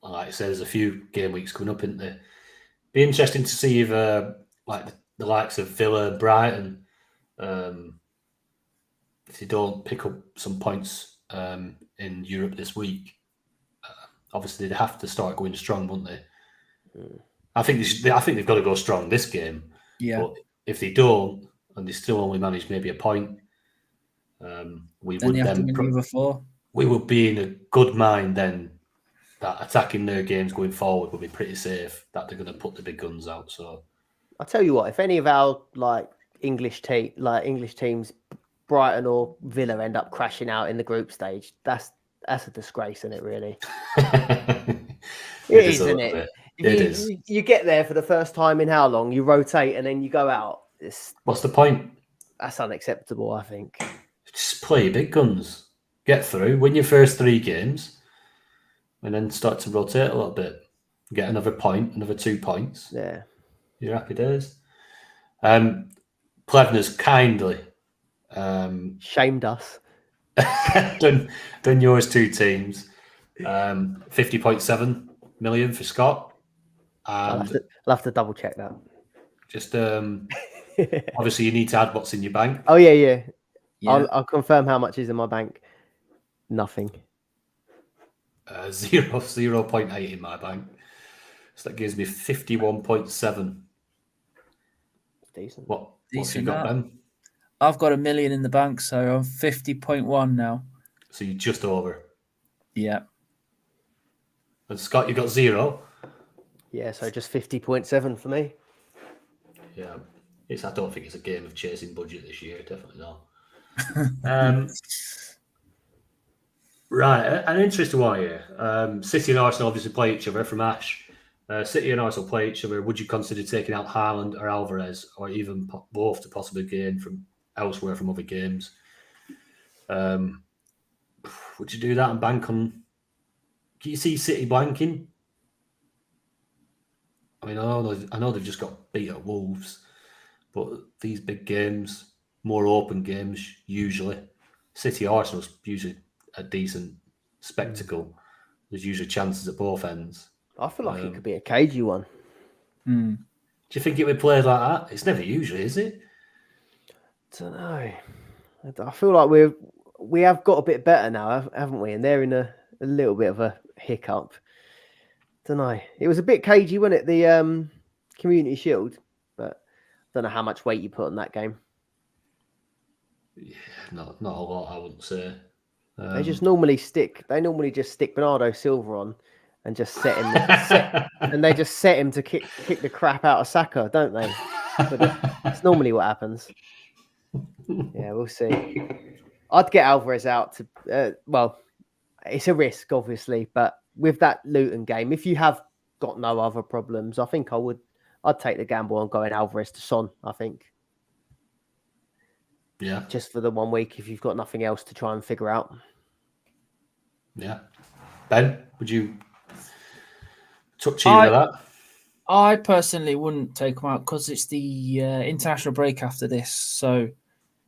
Like I said, there's a few game weeks coming up, isn't there? Be interesting to see if like the likes of Villa and Brighton, if they don't pick up some points in Europe this week. Obviously, they'd have to start going strong, wouldn't they? I think they've got to go strong this game. Yeah. But if they don't, and they still only manage maybe a point, we would be in a good mind then that attacking their games going forward will be pretty safe. That they're going to put the big guns out. So I'll tell you what: if any of our English teams, Brighton or Villa, end up crashing out in the group stage, that's a disgrace, isn't it? Really, it is, isn't it? It is. You get there for the first time in how long? You rotate and then you go out. What's the point? That's unacceptable, I think. Just play your big guns, get through, win your first 3 games, and then start to rotate a little bit. Get another point, another 2 points. Yeah. You're happy days. Plevna's kindly Shamed us. done yours 2 teams. 50.7 million for Scott. I'll And have to double check that. just obviously you need to add what's in your bank. Oh yeah. Yeah. I'll confirm how much is in my bank. Nothing. 0.8 in my bank. So that gives me 51.7. Decent. What's you Decent got, that. Ben? I've got $1 million in the bank, so I'm 50.1 now. So you're just over. Yeah. And Scott, you got 0. Yeah, so just 50.7 for me. Yeah. I don't think it's a game of chasing budget this year. Definitely not. Right, an interesting one here. City and Arsenal obviously play each other from Ash. City and Arsenal play each other. Would you consider taking out Haaland or Alvarez, or even both to possibly gain from elsewhere from other games? Would you do that and bank on? Can you see City blanking? I mean, I know they've just got beat at Wolves, but these big games, more open games, usually City Arsenal's usually a decent spectacle. There's usually chances at both ends. I feel like it could be a cagey one. Mm. Do you think it would play like that? It's never usually, is it? Don't know. I feel like we have got a bit better now, haven't we? And they're in a little bit of a hiccup. Don't know. It was a bit cagey, wasn't it? The Community Shield, but don't know how much weight you put on that game. Yeah, not a lot, I wouldn't say. They normally just stick Bernardo Silva on and just set him and they just set him to kick the crap out of Saka, don't they? But that's normally what happens. Yeah, we'll see. I'd get Alvarez out to well, it's a risk, obviously, but with that Luton game, if you have got no other problems, I think I'd take the gamble on going Alvarez to Son, I think. Yeah. Just for the 1 week if you've got nothing else to try and figure out. Yeah. Ben, would you touch either of that? I personally wouldn't take them out because it's the international break after this. So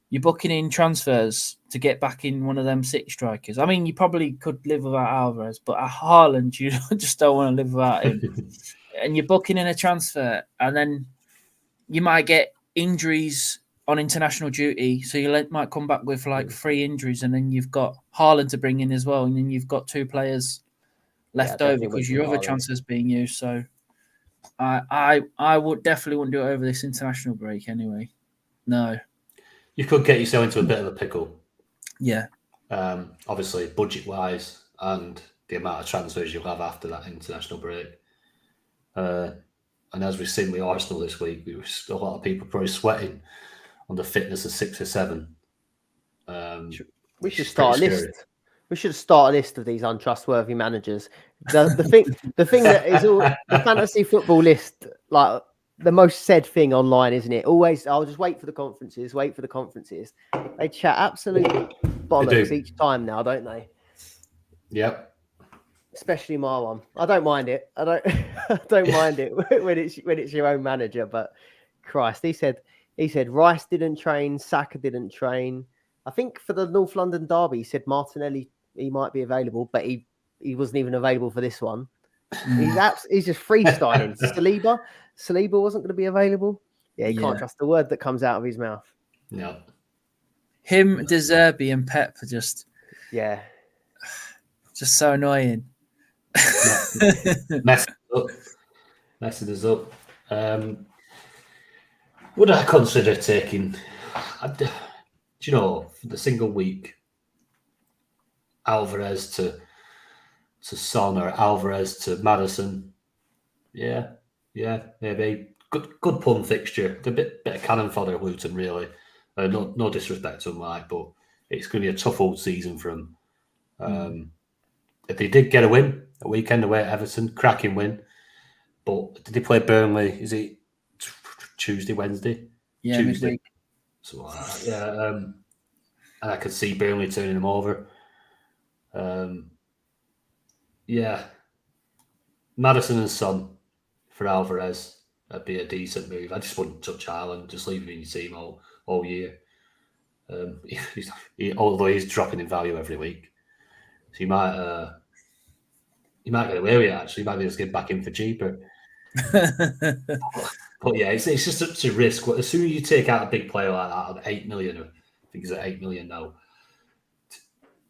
you're booking in transfers to get back in one of them City strikers. I mean, you probably could live without Alvarez, but at Haaland, you just don't want to live without him. And you're booking in a transfer, and then you might get injuries on international duty. So you might come back with like 3 injuries, and then you've got Haaland to bring in as well. And then you've got 2 players left over because your other transfer's being used. So I would definitely wouldn't do it over this international break anyway. No. You could get yourself into a bit of a pickle. Yeah. Obviously, budget-wise and the amount of transfers you'll have after that international break. And as we've seen with Arsenal this week, a lot of people probably sweating on the fitness of 6 or 7. We should start a list. We should start a list of these untrustworthy managers. The thing that is all the fantasy football list, like the most said thing online, isn't it? Always, I'll just wait for the conferences. They chat absolute bollocks each time now, don't they? Yep. Especially my one. I don't mind it. I don't mind it when it's your own manager. But Christ, he said Rice didn't train, Saka didn't train. I think for the North London derby, he said Martinelli he might be available, but he wasn't even available for this one. He's just freestyling. Saliba wasn't going to be available. Yeah, he can't trust the word that comes out of his mouth. No. Him, De Zerbi, and Pep are just so annoying. Messing us up. Would I consider taking? Do you know, for the single week, Alvarez to Son or Alvarez to Maddison? Yeah, maybe good pun fixture. A bit of cannon fodder, Luton, really. No disrespect to him, like, but it's going to be a tough old season for him. If they did get a win, a weekend away at Everton, cracking win. But did they play Burnley? Is it Tuesday, Wednesday? Yeah, Tuesday. midweek. So and I could see Burnley turning him over. Yeah, Maddison and Son for Alvarez. That'd be a decent move. I just wouldn't touch Haaland. Just leave him in your team all year. Although he's dropping in value every week, so you might get away with it. Actually, you might be able to get back in for cheaper. But yeah, it's just such a risk. As soon as you take out a big player like that at 8 million, I think he's at 8 million now,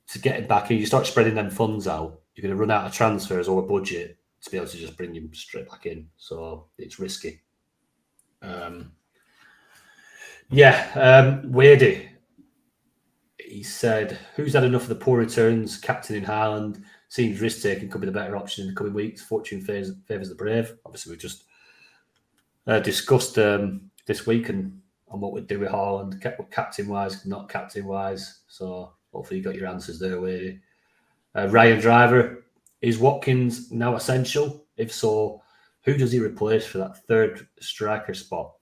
to get him back in, you start spreading them funds out, you're going to run out of transfers or a budget to be able to just bring him straight back in. So it's risky. Wadey. He said, who's had enough of the poor returns? Captain in Haaland seems risk-taking could be the better option in the coming weeks. Fortune favours the brave. Obviously, we've just discussed this week and on what we'd do with Haaland, captain-wise, not captain-wise. So hopefully you got your answers there, Wadey. Ryan Driver, is Watkins now essential? If so, who does he replace for that third striker spot?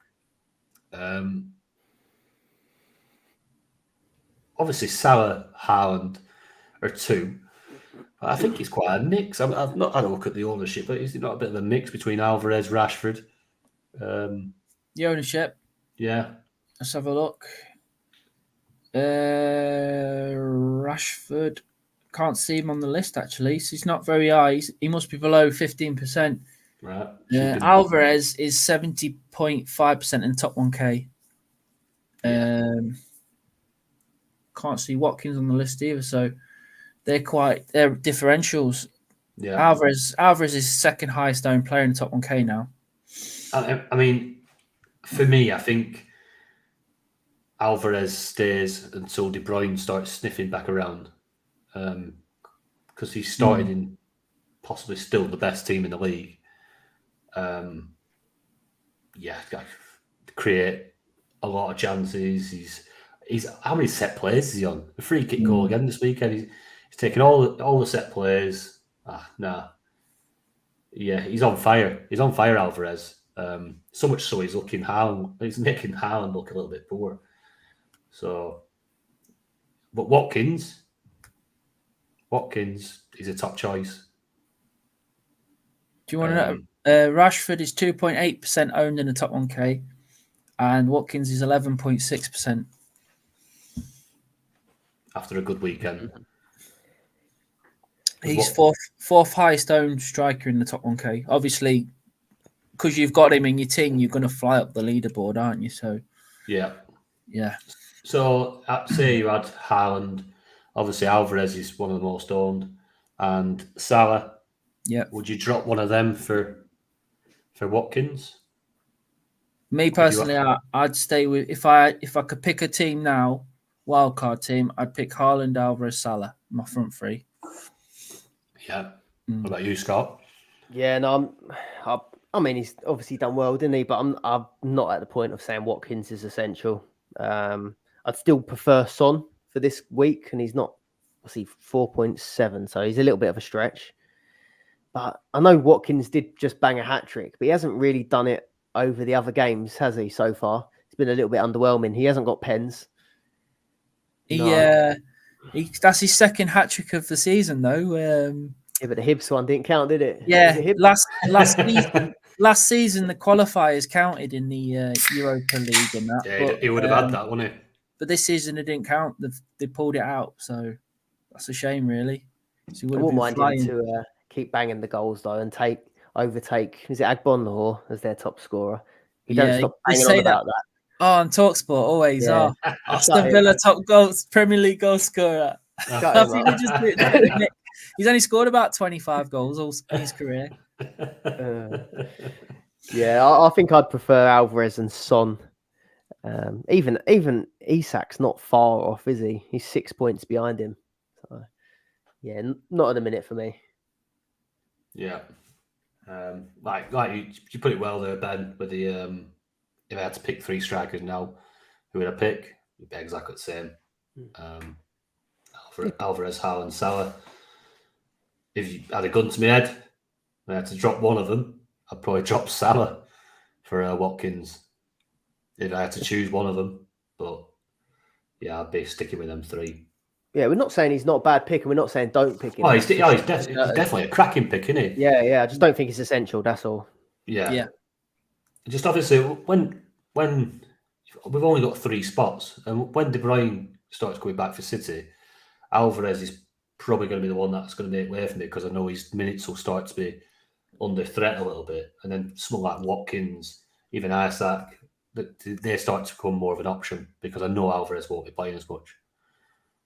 Obviously, Salah, Haaland are two. I think he's quite a mix. I've not had a look at the ownership, but is it not a bit of a mix between Alvarez, Rashford? The ownership. Yeah. Let's have a look. Rashford, can't see him on the list actually. So he's not very high. He must be below 15%. Right. Alvarez is 70.5% in the top 1K. Can't see Watkins on the list either. So they're differentials. Yeah. Alvarez is second highest owned player in the top 1K now. I mean, for me, I think Alvarez stays until De Bruyne starts sniffing back around, because he started in possibly still the best team in the league. Create a lot of chances. He's how many set plays is he on? A free kick goal again this weekend. He's taking all the set plays. Yeah, he's on fire. He's on fire, Alvarez. So much so he's making Haaland look a little bit poor. So, but Watkins is a top choice. Do you want to know? Rashford is 2.8% owned in the top 1K, and Watkins is 11.6%. After a good weekend. He's fourth highest owned striker in the top 1K. Obviously, because you've got him in your team, you're going to fly up the leaderboard, aren't you? So, yeah. So, say you had Haaland. Obviously, Alvarez is one of the most owned, and Salah. Yeah. Would you drop one of them for Watkins? Me personally, I'd stay with if I could pick a team now, wildcard team, I'd pick Haaland, Alvarez, Salah, my front three. Yeah. What about you, Scott? Yeah, no, I mean, he's obviously done well, didn't he? But I'm not at the point of saying Watkins is essential. I'd still prefer Son for this week, and he's not, 4.7, so he's a little bit of a stretch. But I know Watkins did just bang a hat-trick, but he hasn't really done it over the other games, has he, so far? It's been a little bit underwhelming. He hasn't got pens. That's his second hat-trick of the season, though. Yeah, but the Hibs one didn't count, did it? Yeah, last season the qualifiers counted in the Europa League and that. Yeah, he would have had that, wouldn't he? But this season it didn't count. They pulled it out, so that's a shame, really. So I wouldn't mind him to keep banging the goals though and overtake. Is it Agbonlahor as their top scorer? He don't stop banging on about that. Oh, on TalkSport always. Yeah. Aston Villa top goals, Premier League goal scorer. I think we just did that. He's only scored about 25 goals in his career. I think I'd prefer Alvarez and Son. Even Isak's not far off, is he? He's 6 points behind him. So, yeah, not at the minute for me. Yeah, you put it well there, Ben. With the if I had to pick three strikers now, who would I pick? It'd be exactly the same. Alvarez, Haaland, Salah. If you had a gun to my head, and I had to drop one of them, I'd probably drop Salah for Watkins. If I had to choose one of them, but Yeah, I'd be sticking with them 3. Yeah, we're not saying he's not a bad pick, and we're not saying don't pick him. Oh, he's definitely a cracking pick, isn't he? Yeah. I just don't think it's essential. That's all. Yeah. Just obviously, when we've only got 3 spots, and when De Bruyne starts coming back for City, Alvarez is probably going to be the one that's going to make way for me because I know his minutes will start to be under threat a little bit, and then someone like Watkins, even Isaac, they start to become more of an option because I know Alvarez won't be playing as much.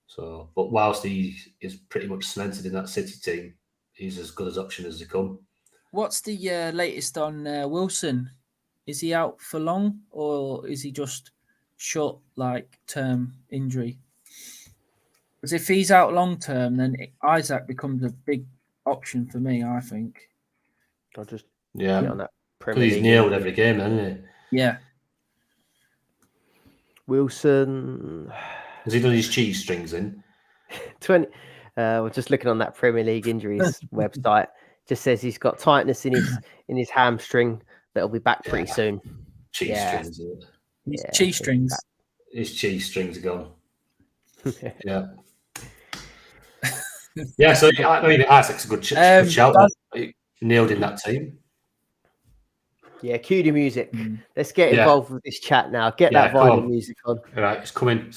So, but whilst he is pretty much cemented in that City team, he's as good as option as they come. What's the latest on Wilson? Is he out for long, or is he just short, term injury? Because if he's out long term, then Isaac becomes a big option for me, I think. I'll just get on that Premier League. He's nailed every game, hasn't he? Yeah. Wilson. Has he done his cheese strings in? 20. We're just looking on that Premier League injuries website. Just says he's got tightness in his hamstring that'll be back pretty soon. Cheese strings. Cheese strings. His cheese strings are gone. Yeah. Yeah, so I mean, Isaac's a good shout. He nailed in that team. Yeah, cue the music. Let's get involved with this chat now. Get that violin music on. All right, it's coming.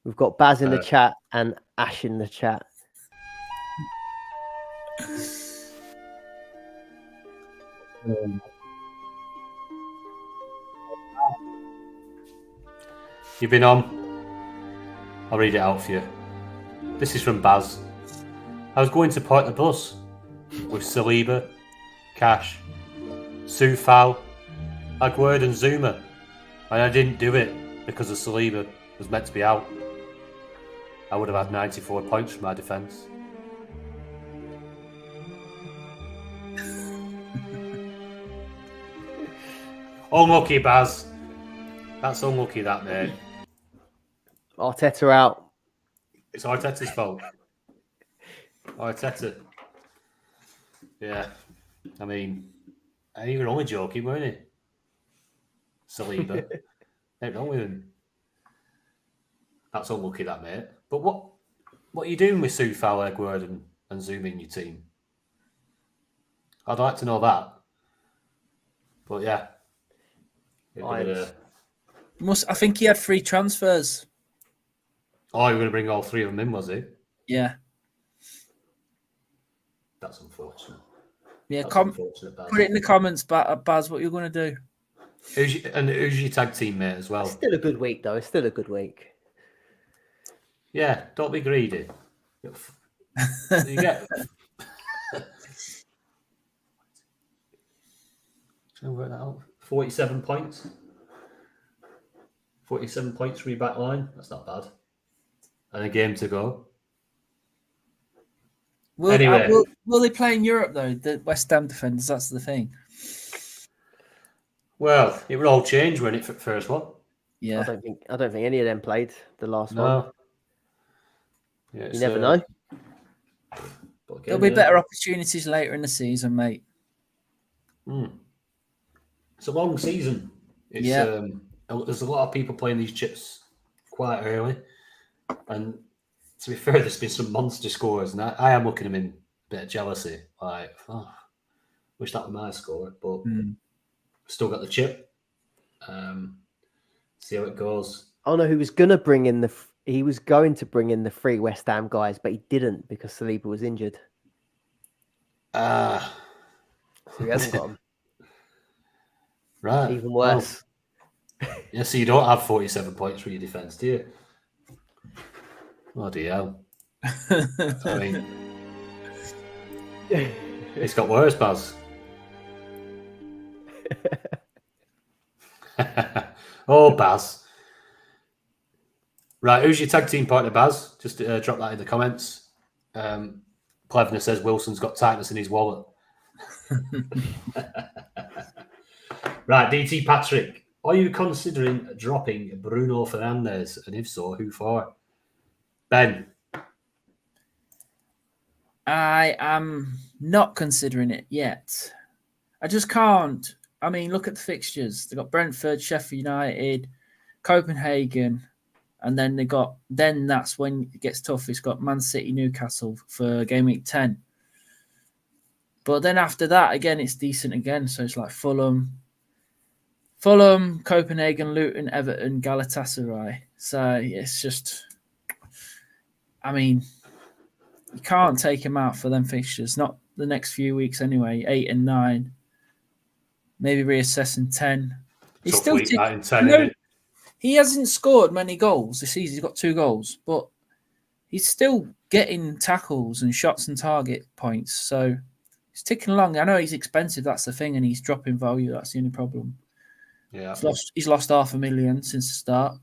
We've got Baz in the chat and Ash in the chat. You've been on. I'll read it out for you. This is from Baz. I was going to park the bus with Saliba, Cash, Soufal, Aguerd and Zuma, and I didn't do it because the Saliba was meant to be out. I would have had 94 points for my defence. Unlucky, Baz. That's unlucky, that, mate. Arteta out. It's Arteta's fault. Arteta. Yeah. I mean, you were only joking, weren't you? Saliba. Ain't wrong with him. That's unlucky, that, mate. But what are you doing with Soufal, Aguerd and Zoom in your team? I'd like to know that. But yeah. I think he had 3 transfers. Oh, you were going to bring all 3 of them in, was he? Yeah. That's unfortunate. Yeah, put it in the comments, Baz, what you're going to do. Who's your tag team mate as well? It's still a good week, though. It's still a good week. Yeah, don't be greedy. You get... Try and work that out. 47 points. 47 points for your back line. That's not bad. And a game to go. Will they play in Europe, though, the West Ham defenders? That's the thing. Well, it would all change when it first one. Yeah. I don't think any of them played the last one. Yeah, you never know. There'll be better opportunities later in the season, mate. It's a long season. There's a lot of people playing these chips quite early. And to be fair, there's been some monster scores. And I am looking at them in a bit of jealousy. Like, wish that were my score. But still got the chip. See how it goes. Oh no, he was going to bring in the 3 West Ham guys, but he didn't because Saliba was injured. So he hasn't got them. Right. Even worse. Yeah, so you don't have 47 points for your defence, do you? Bloody hell. I mean, it's got worse, Baz. Oh, Baz. Right, who's your tag team partner, Baz? Just drop that in the comments. Cleverness says Wilson's got tightness in his wallet. Right, DT Patrick. Are you considering dropping Bruno Fernandes? And if so, who for? Ben. I am not considering it yet. I just can't. I mean, look at the fixtures. They've got Brentford, Sheffield United, Copenhagen. And then that's when it gets tough. It's got Man City, Newcastle for game week 10. But then after that, again, it's decent again. So it's like Fulham, Copenhagen, Luton, Everton, Galatasaray. So it's just, I mean, you can't take him out for them fixtures. Not the next few weeks anyway. 8 and 9. Maybe reassessing 10. He's Tough still week, that in 10, isn't it? He hasn't scored many goals this season. He's got 2 goals, but he's still getting tackles and shots and target points. So he's ticking along. I know he's expensive. That's the thing, and he's dropping value. That's the only problem. Yeah, He's lost $500,000 since the start.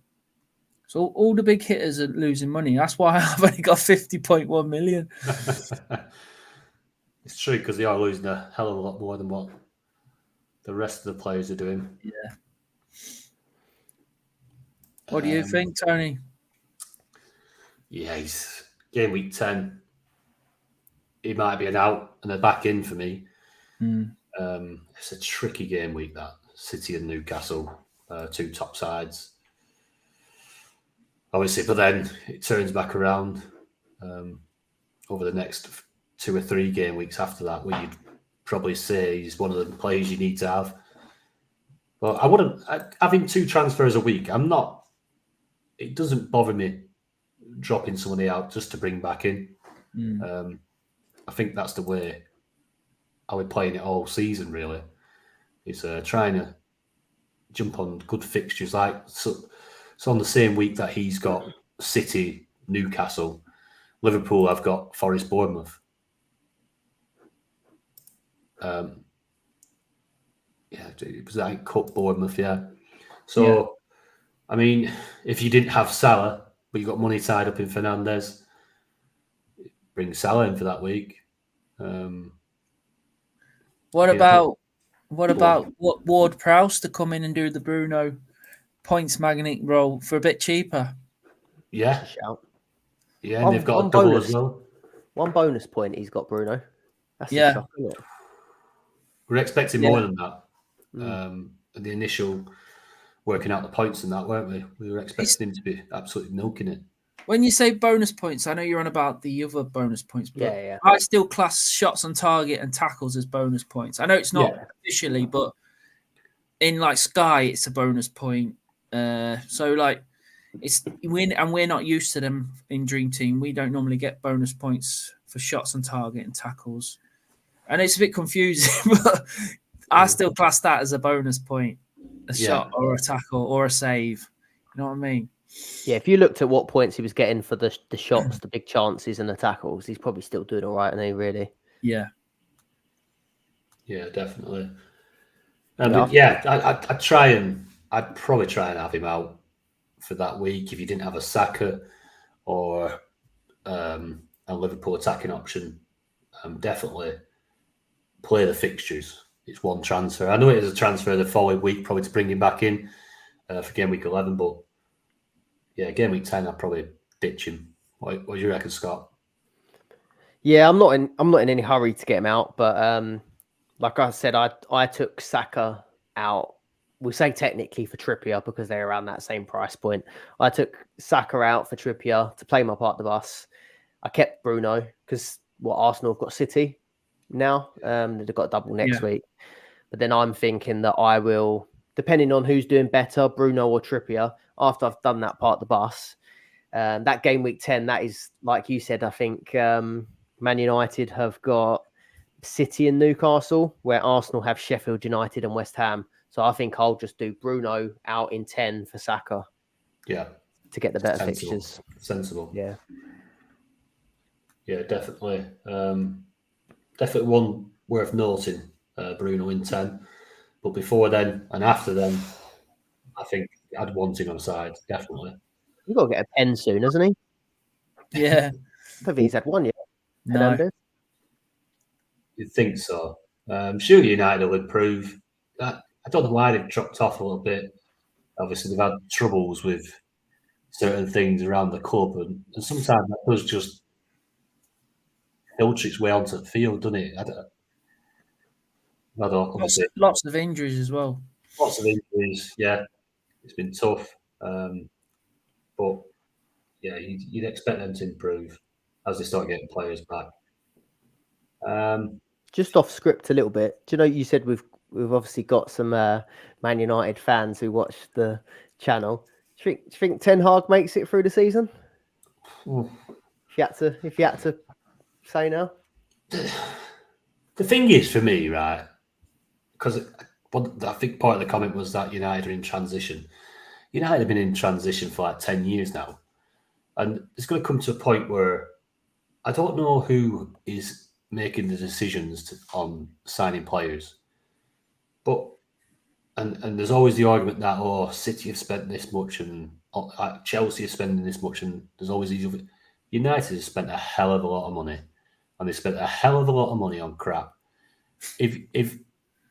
So all the big hitters are losing money. That's why I've only got 50.1 million. It's true because they are losing a hell of a lot more than what the rest of the players are doing. Yeah. What do you think, Tony? Yeah, he's game week 10. He might be an out and a back in for me. It's a tricky game week, that City and Newcastle, 2 top sides. Obviously, but then it turns back around over the next 2 or 3 game weeks after that, where you'd probably say he's one of the players you need to have. But I wouldn't having 2 transfers a week. It doesn't bother me dropping somebody out just to bring back in. I think that's the way I would playing it all season. Really, is trying to jump on good fixtures so on the same week that he's got City, Newcastle, Liverpool. I've got Forest, Bournemouth. Yeah, it was like Cup Bournemouth. Yeah, so. Yeah. I mean, if you didn't have Salah, but you got money tied up in Fernandes, bring Salah in for that week. What about Ward-Prowse to come in and do the Bruno points magnet role for a bit cheaper? Yeah. Yeah, and they've got a double as well. 1 bonus point he's got, Bruno. That's a shock, isn't it? We're expecting more than that. The initial working out the points and that, weren't we? We were expecting him to be absolutely milking it. When you say bonus points, I know you're on about the other bonus points, but yeah. I still class shots on target and tackles as bonus points. I know it's not officially, but in like Sky, it's a bonus point. So like we're not used to them in Dream Team. We don't normally get bonus points for shots on target and tackles, and it's a bit confusing. But I still class that as a bonus point. A shot or a tackle or a save. You know what I mean? Yeah, if you looked at what points he was getting for the shots, the big chances and the tackles, he's probably still doing all right, isn't he, really? Yeah. Yeah, definitely. I'd probably try and have him out for that week if you didn't have a Saka or a Liverpool attacking option. Definitely play the fixtures. It's 1 transfer. I know it is a transfer the following week, probably to bring him back in for game week 11. But yeah, game week 10, I'd probably ditch him. What do you reckon, Scott? Yeah, I'm not in any hurry to get him out. But like I said, I took Saka out. We say technically for Trippier because they're around that same price point. I took Saka out for Trippier to play my part of the bus. I kept Bruno because Arsenal have got City now. They've got a double next week. But then I'm thinking that I will, depending on who's doing better, Bruno or Trippier, after I've done that part of the bus, that game week 10, that is, like you said, I think Man United have got City and Newcastle, where Arsenal have Sheffield United and West Ham. So I think I'll just do Bruno out in 10 for Saka. Yeah. To get the better fixtures. Sensible. Yeah. Yeah, definitely. Definitely one worth noting, Bruno in 10. But before then and after then, I think I'd want him on side, definitely. He's got to get a pen soon, hasn't he? Yeah. I don't think he's had one yet. No. You'd think so. Surely United will improve. I don't know why they've dropped off a little bit. Obviously, they've had troubles with certain things around the club, and sometimes that does just filter its way onto the field, doesn't it? Lots of injuries as well. Lots of injuries, yeah. It's been tough. But yeah, you'd expect them to improve as they start getting players back. Just off script a little bit. Do you know you said we've obviously got some Man United fans who watch the channel. Do you think Ten Hag makes it through the season? If you had to say now. The thing is for me, right? Because I think part of the comment was that United are in transition. United have been in transition for like 10 years now. And it's going to come to a point where I don't know who is making the decisions on signing players. But, and there's always the argument that, City have spent this much and Chelsea is spending this much. And there's always these other. United has spent a hell of a lot of money. And they spent a hell of a lot of money on crap. If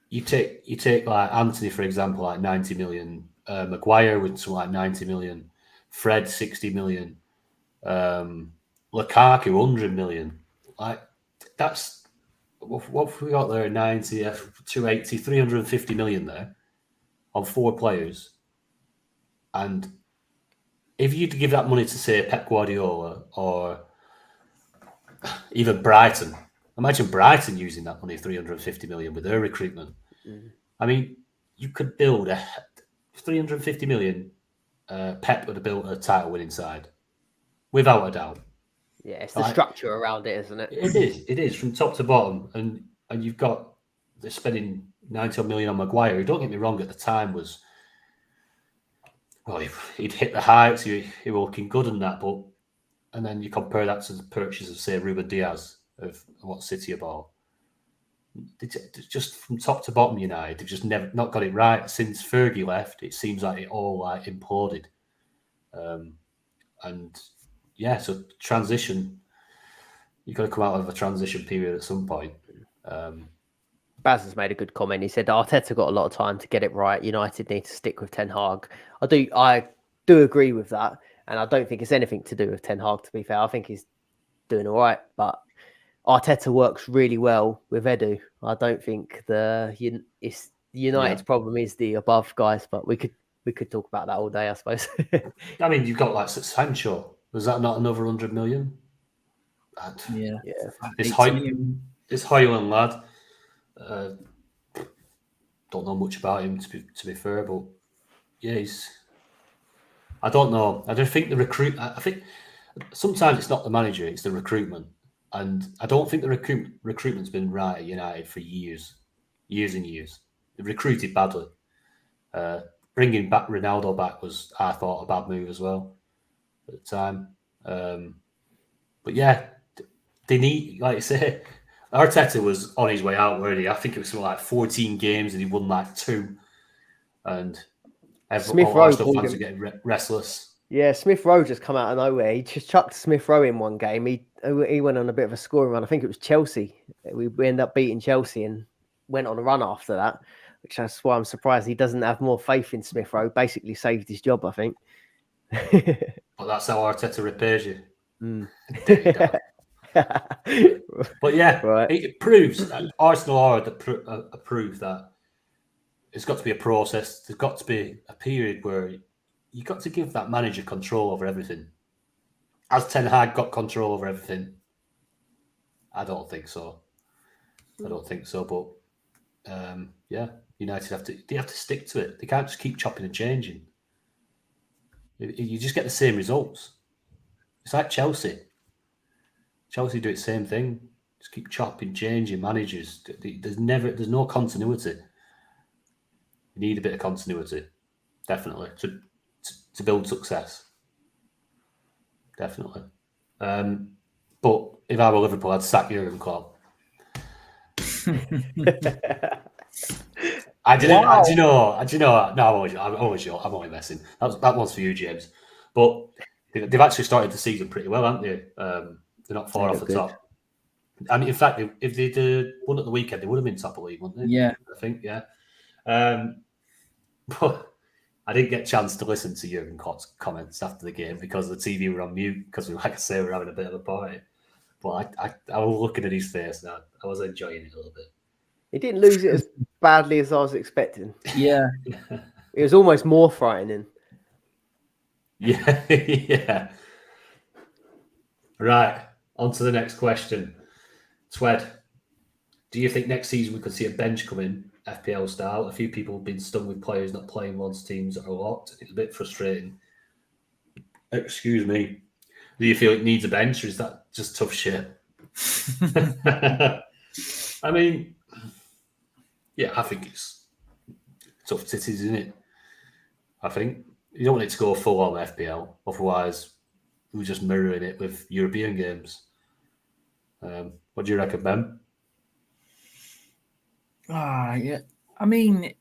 you take like Anthony, for example, like 90 million, Maguire with something like 90 million, Fred 60 million, Lukaku 100 million. Like that's what have we got there? 90, 280, 350 million there on 4 players. And if you'd give that money to say Pep Guardiola or even Brighton, imagine Brighton using that money, 350 million with their recruitment. I mean, you could build a 350 million. Pep would have built a title-winning side, without a doubt. Yeah, it's the structure around it, isn't it? It is from top to bottom, and you've got they're spending 90 million on Maguire. Don't get me wrong, at the time was he'd hit the heights, he was looking good and that, but and then you compare that to the purchase of say Ruben Diaz of what City are bought. Just from top to bottom, United, they've just never not got it right since Fergie left. It seems like it all like imploded, and yeah, so transition. You've got to come out of a transition period at some point. Baz has made a good comment. He said Arteta got a lot of time to get it right. United need to stick with Ten Hag. I do agree with that, and I don't think it's anything to do with Ten Hag. To be fair, I think he's doing all right, but Arteta works really well with Edu. I don't think United's problem is the above guys, but we could talk about that all day, I suppose. I mean, you've got like Sancho. Was that not another 100 million? Yeah. This Highland lad. Don't know much about him to be fair, but yeah, I don't know. I don't think the recruit. I think sometimes it's not the manager; it's the recruitment. And I don't think the recruitment's been right at United for years and years. They've recruited badly. Bringing back Ronaldo back was, I thought, a bad move as well at the time. But yeah, they need, like I say, Arteta was on his way out, weren't he? I think it was something like 14 games and he won like 2. And all Arsenal fans are getting restless. Yeah, Smith Rowe just come out of nowhere. He just chucked Smith Rowe in one game. He went on a bit of a scoring run. I think it was Chelsea. We ended up beating Chelsea and went on a run after that, which that's why I'm surprised he doesn't have more faith in Smith Rowe. Basically saved his job, I think. But that's how Arteta repairs you. But yeah, right. It proves that Arsenal are a proof that it's got to be a process. There's got to be a period where you got to give that manager control over everything. Has Ten Hag got control over everything? I don't think so. But yeah, United have to stick to it. They can't just keep chopping and changing. You just get the same results. It's like Chelsea. Chelsea do the same thing. Just keep chopping, changing managers. There's no continuity. You need a bit of continuity, definitely, to build success. Definitely. But if I were Liverpool, I'd sack Jurgen Klopp. I didn't. Wow. Do you know? No, I'm only messing. That one's for you, James. But they've actually started the season pretty well, haven't they? They're not far off the top. I mean, in fact, if they'd won at the weekend, they would have been top of the league, wouldn't they? Yeah, I think. Yeah. But I didn't get a chance to listen to Jurgen Klopp's comments after the game because the TV were on mute because, like I say, we're having a bit of a party. But I was looking at his face now. I was enjoying it a little bit. He didn't lose it as badly as I was expecting. Yeah. It was almost more frightening. Yeah, yeah. Right, on to the next question. Twed, do you think next season we could see a bench come in, FPL style? A few people have been stung with players not playing once teams are locked. It's a bit frustrating. Excuse me. Do you feel it needs a bench, or is that just tough shit? I mean, yeah, I think it's tough titties, isn't it? I think you don't want it to go full on FPL, otherwise we're just mirroring it with European games. What do you reckon, Ben? Yeah. I mean,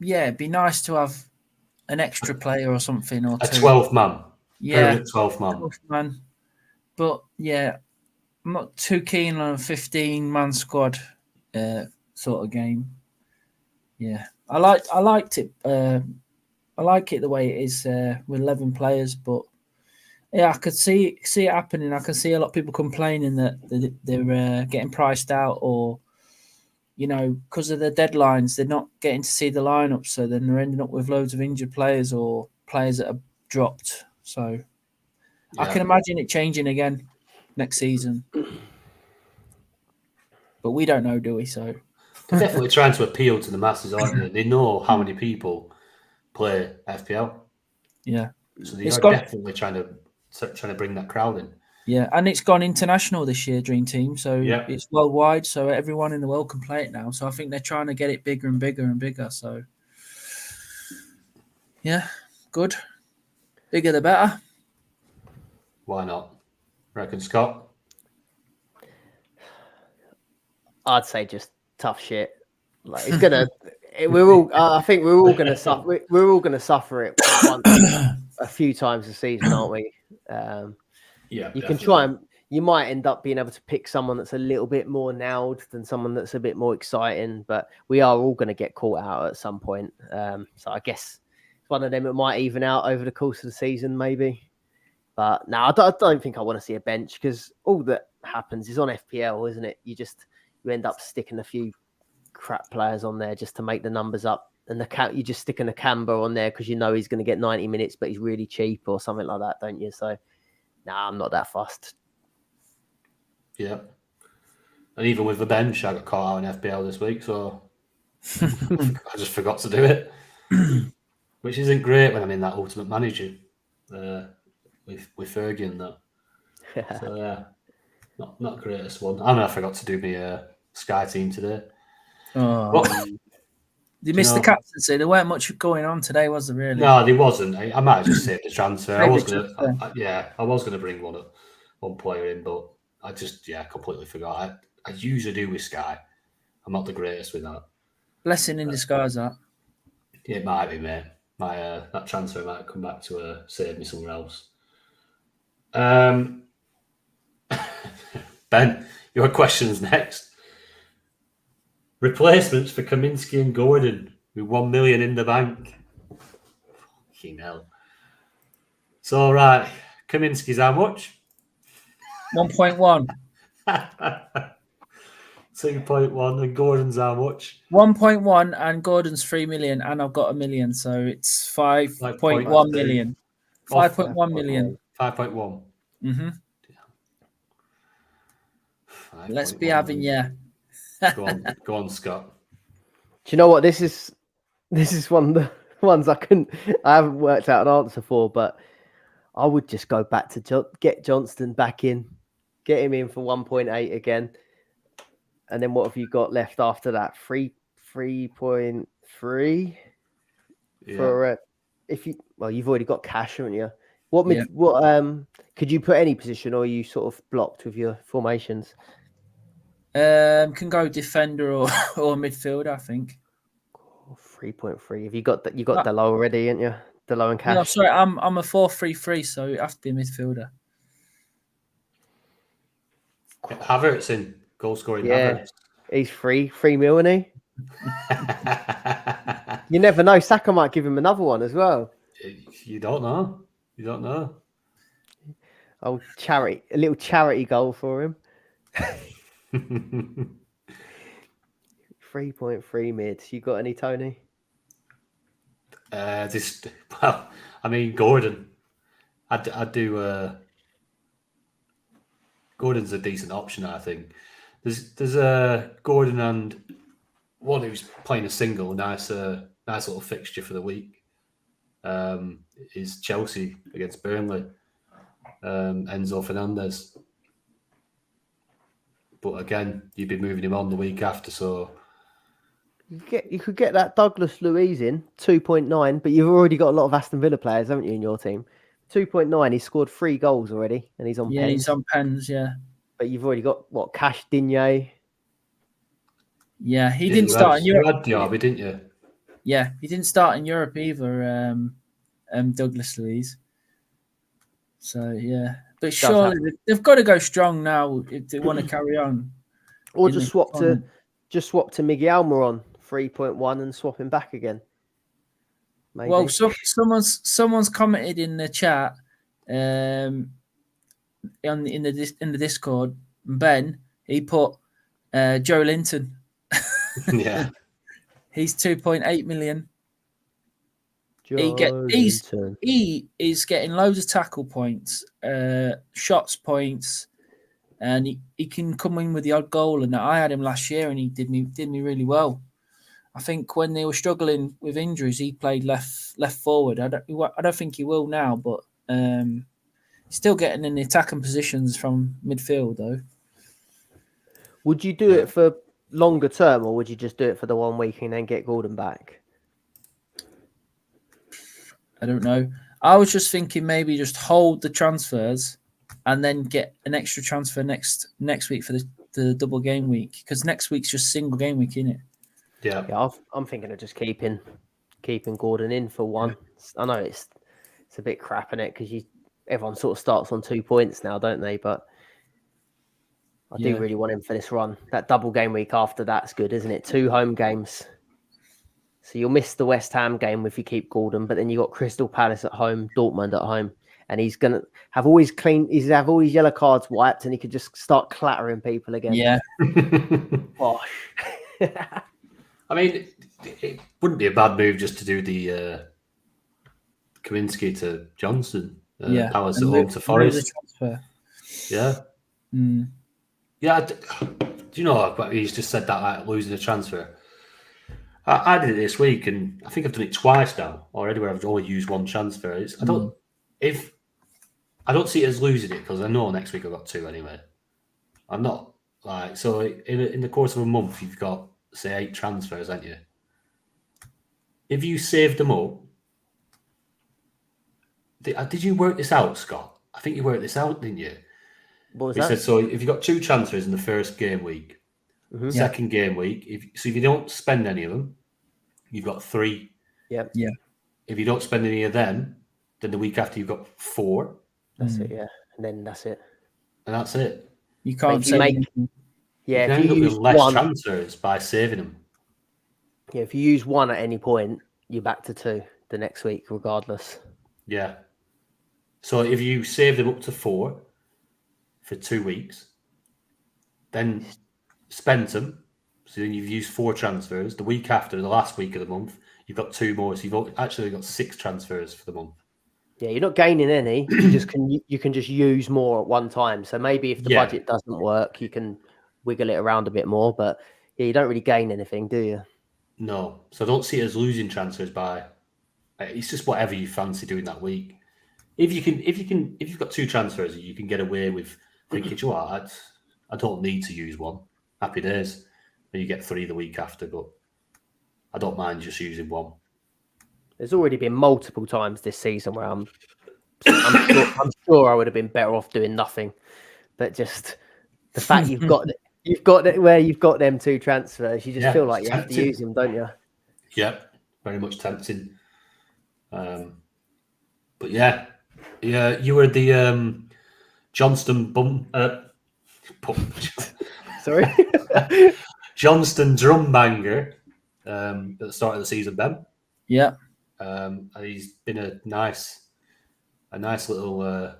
yeah, it'd be nice to have an extra player or something or A two. 12th man, Yeah, permanent 12th man. 12th man. But yeah, I'm not too keen on a 15-man squad sort of game. Yeah, I liked it. I like it the way it is with 11 players, but yeah, I could see it happening. I can see a lot of people complaining that they're getting priced out, or because of the deadlines, they're not getting to see the lineup. So then they're ending up with loads of injured players or players that have dropped. So I can imagine it changing again next season, but we don't know, do we? So They're definitely trying to appeal to the masses, aren't they? They know how many people play FPL, yeah, so they it's are gone. definitely trying to bring that crowd in. Yeah, and it's gone international this year, Dream Team. So Yeah, it's worldwide. So everyone in the world can play it now. So I think they're trying to get it bigger and bigger and bigger. So yeah, good. Bigger the better. why not? Reckon, Scott? I'd say just tough shit. Like it's gonna. We're all. I think we're all gonna suffer. We're all gonna suffer it a few times a season, aren't we? Yeah, You definitely. can try and you might end up being able to pick someone that's a little bit more nailed than someone that's a bit more exciting, but we are all going to get caught out at some point. So I guess it's one of them that might even out over the course of the season, maybe. But no, I don't think I want to see a bench because all that happens is on FPL, isn't it? You end up sticking a few crap players on there just to make the numbers up. And you just sticking a Camber on there because you know he's going to get 90 minutes, but he's really cheap or something like that, don't you? So, I'm not that fussed. Yeah. And even with the bench, I got caught out in FPL this week, so I just forgot to do it, which isn't great when I'm in that Ultimate Manager with Fergie and that. So yeah, not greatest one. And I forgot to do my Sky team today. Oh, they missed the captaincy. There weren't much going on today, was there? Really? No, there wasn't. I might have just saved the transfer. I was gonna bring one player in, but I just completely forgot. I usually do with Sky. I'm not the greatest with that. Blessing in disguise, that. It might be, mate. That transfer might come back to save me somewhere else. Ben, your question's next. Replacements for Kaminsky and Gordon with 1 million in the bank. Fucking hell. So, right, Kaminsky's how much? 1.1. 2.1, and Gordon's how much? 1.1, and Gordon's 3 million, and I've got 1 million, so it's 5.1 million. 5.1 million. 5.1. Mm-hmm. Let's be having Go on, Scott. Do you know what this is one of the ones I haven't worked out an answer for, but I would just go back to get Johnston back in, get him in for 1.8 again, and then what have you got left after that? 3.3 for you've already got cash, haven't you? What could you put any position, or are you sort of blocked with your formations? Can go defender or midfielder, I think. 3.3. Have you got that? You got Delo already, ain't you? Delo and cash. No, sorry, I'm a 4-3-3, so it has to be a midfielder. Havertz in goal scoring. Yeah, Havertz. He's 3 mil, isn't he? You never know. Saka might give him another one as well. You don't know. Oh, a little charity goal for him. 3.3 mids. You got any, Tony? Gordon. I do. Gordon's a decent option, I think. There's Gordon and one who's playing a single, nice little fixture for the week. Is Chelsea against Burnley. Enzo Fernandez. But again, you'd be moving him on the week after, so You could get that Douglas Luiz in 2.9, but you've already got a lot of Aston Villa players, haven't you, in your team? 2.9, he's scored 3 goals already, and he's on Yeah, pens. he's on pens, yeah. But you've already got, Cash Digne? Yeah, he didn't start in Europe. You had Diaby, didn't you? Yeah, he didn't start in Europe either, Douglas Luiz. So, yeah. But surely they've got to go strong now if they want to carry on. Or just swap to Miguel Almiron 3.1 and swap him back again. Maybe. Well, someone's commented in the chat, in the Discord. Ben, he put Joe Linton. Yeah, he's 2.8 million. Linton. He is getting loads of tackle points, shots points, and he can come in with the odd goal. And I had him last year, and he did me really well. I think when they were struggling with injuries, he played left forward. I don't think he will now, but he's still getting in the attacking positions from midfield though. Would you do it for longer term, or would you just do it for the 1 week and then get Gordon back? I don't know. I was just thinking maybe just hold the transfers and then get an extra transfer next week for the double game week, because next week's just single game week, isn't it? Yeah. I'm thinking of just keeping Gordon in for one. Yeah. I know it's a bit crap in it because everyone sort of starts on 2 points now, don't they? But I do really want him for this run. That double game week after that's good, isn't it? 2 home games. So you'll miss the West Ham game if you keep Gordon, but then you got Crystal Palace at home, Dortmund at home, and he's gonna have all his yellow cards wiped, and he could just start clattering people again. Yeah. Gosh. I mean, it wouldn't be a bad move just to do the Kaminsky to Johnson. Palace at home to Forest. Yeah. Mm. Yeah. Do you know, he's just said that, like, losing a transfer. I did it this week, and I think I've done it twice now already, where I've only used 1 transfer. I don't see it as losing it, because I know next week I've got 2 anyway. I'm not like, so in the course of a month you've got, say, 8 transfers, haven't you? If you saved them up, did you work this out, Scott? I think you worked this out, didn't you? What was that? Said, so if you got 2 transfers in the first game week, second game week, if you don't spend any of them, you've got 3. Yeah. If you don't spend any of them, then the week after you've got 4. That's it, yeah. And then that's it. And that's it. You can't say anything. Yeah, if you use less transfers by saving them. Yeah, if you use 1 at any point, you're back to 2 the next week, regardless. Yeah. So if you save them up to 4 for 2 weeks, then spend them. So then you've used 4 transfers. The week after, the last week of the month, you've got 2 more. So you've actually got 6 transfers for the month. Yeah, you're not gaining any. You can just use more at one time. So maybe if the budget doesn't work, you can wiggle it around a bit more. But yeah, you don't really gain anything, do you? No. So I don't see it as losing transfers by. It's just whatever you fancy doing that week. If you've got 2 transfers, you can get away with thinking, you know what, I don't need to use 1. Happy days. Then you get 3 the week after, but I don't mind just using 1. There's already been multiple times this season where I'm sure I would have been better off doing nothing, but just the fact you've got where you've got them 2 transfers, you just feel like you have to use them, don't you? Yeah, very much tempting. But yeah, you were the Johnston Sorry, Johnston drum banger at the start of the season, Ben. Yeah. And he's been a nice little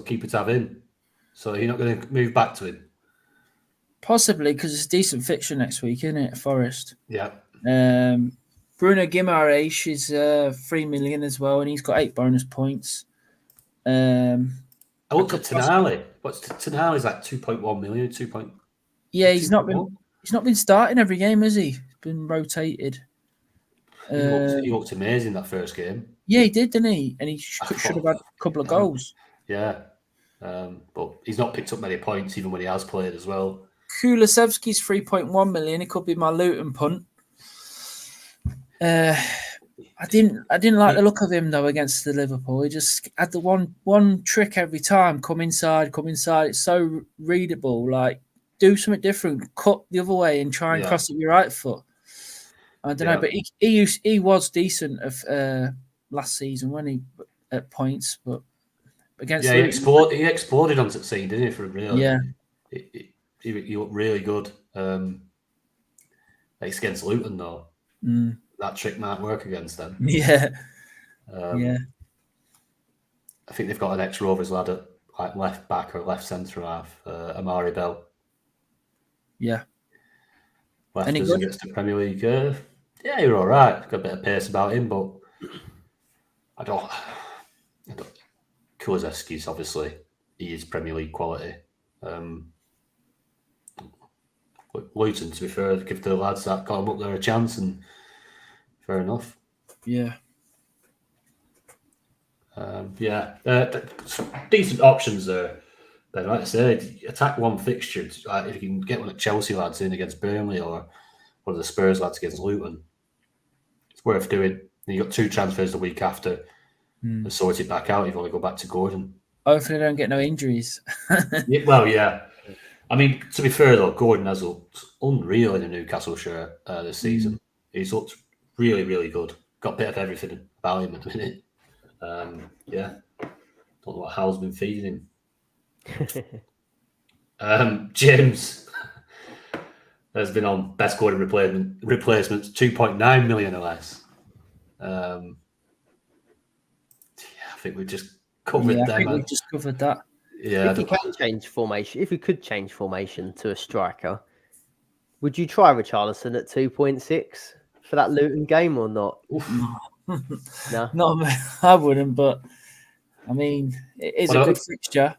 keeper to have in. So you're not going to move back to him? Possibly, because it's a decent fixture next week, isn't it, Forest? Yeah. Bruno Guimaraes is 3 million as well, and he's got 8 bonus points. I looked at Tonali. What's Tonali's like 2.1 million, 2. Yeah, he's not been starting every game, has he? He's been rotated. He looked amazing that first game. Yeah, he did, didn't he? And he should have had a couple of goals. Yeah. But he's not picked up many points even when he has played as well. Kulusevski's 3.1 million. It could be my Luton punt. I didn't like the look of him though against the Liverpool. He just had the one trick every time. Come inside. It's so readable. Like, do something different. Cut the other way and try and cross it with your right foot. I don't know, but he was decent of last season when he at points, but against he exploded on Succeed, didn't he? For really, he looked really good. It's against Luton though. That trick might work against them. Yeah. I think they've got an ex-Rovers lad at like left back or left centre half, Amari Bell. Yeah. Left us against the Premier League. Yeah, you're all right. Got a bit of pace about him, but I don't. Kulusevski's obviously he is Premier League quality. Luton, to be fair, give the lads that got him up there a chance, and fair enough. Yeah. Decent options there. But like I said, attack one fixture. If you can get one of Chelsea lads in against Burnley or one of the Spurs lads against Luton, it's worth doing. And you got 2 transfers the week after and sort it back out. You've only go back to Gordon. Hopefully, they don't get no injuries. Yeah. I mean, to be fair though, Gordon has looked unreal in a Newcastle shirt this season. He's looked really, really good. Got a bit of everything about him at the minute. Don't know what Hal's been feeding him. James has been on best Gordon replacements, 2.9 million or less. I think we just covered them. I think we just covered that. Yeah. If you can change formation, if you could change formation to a striker, would you try Richarlison at 2.6 for that Luton game or not? No, not I wouldn't. But I mean, it is a good fixture.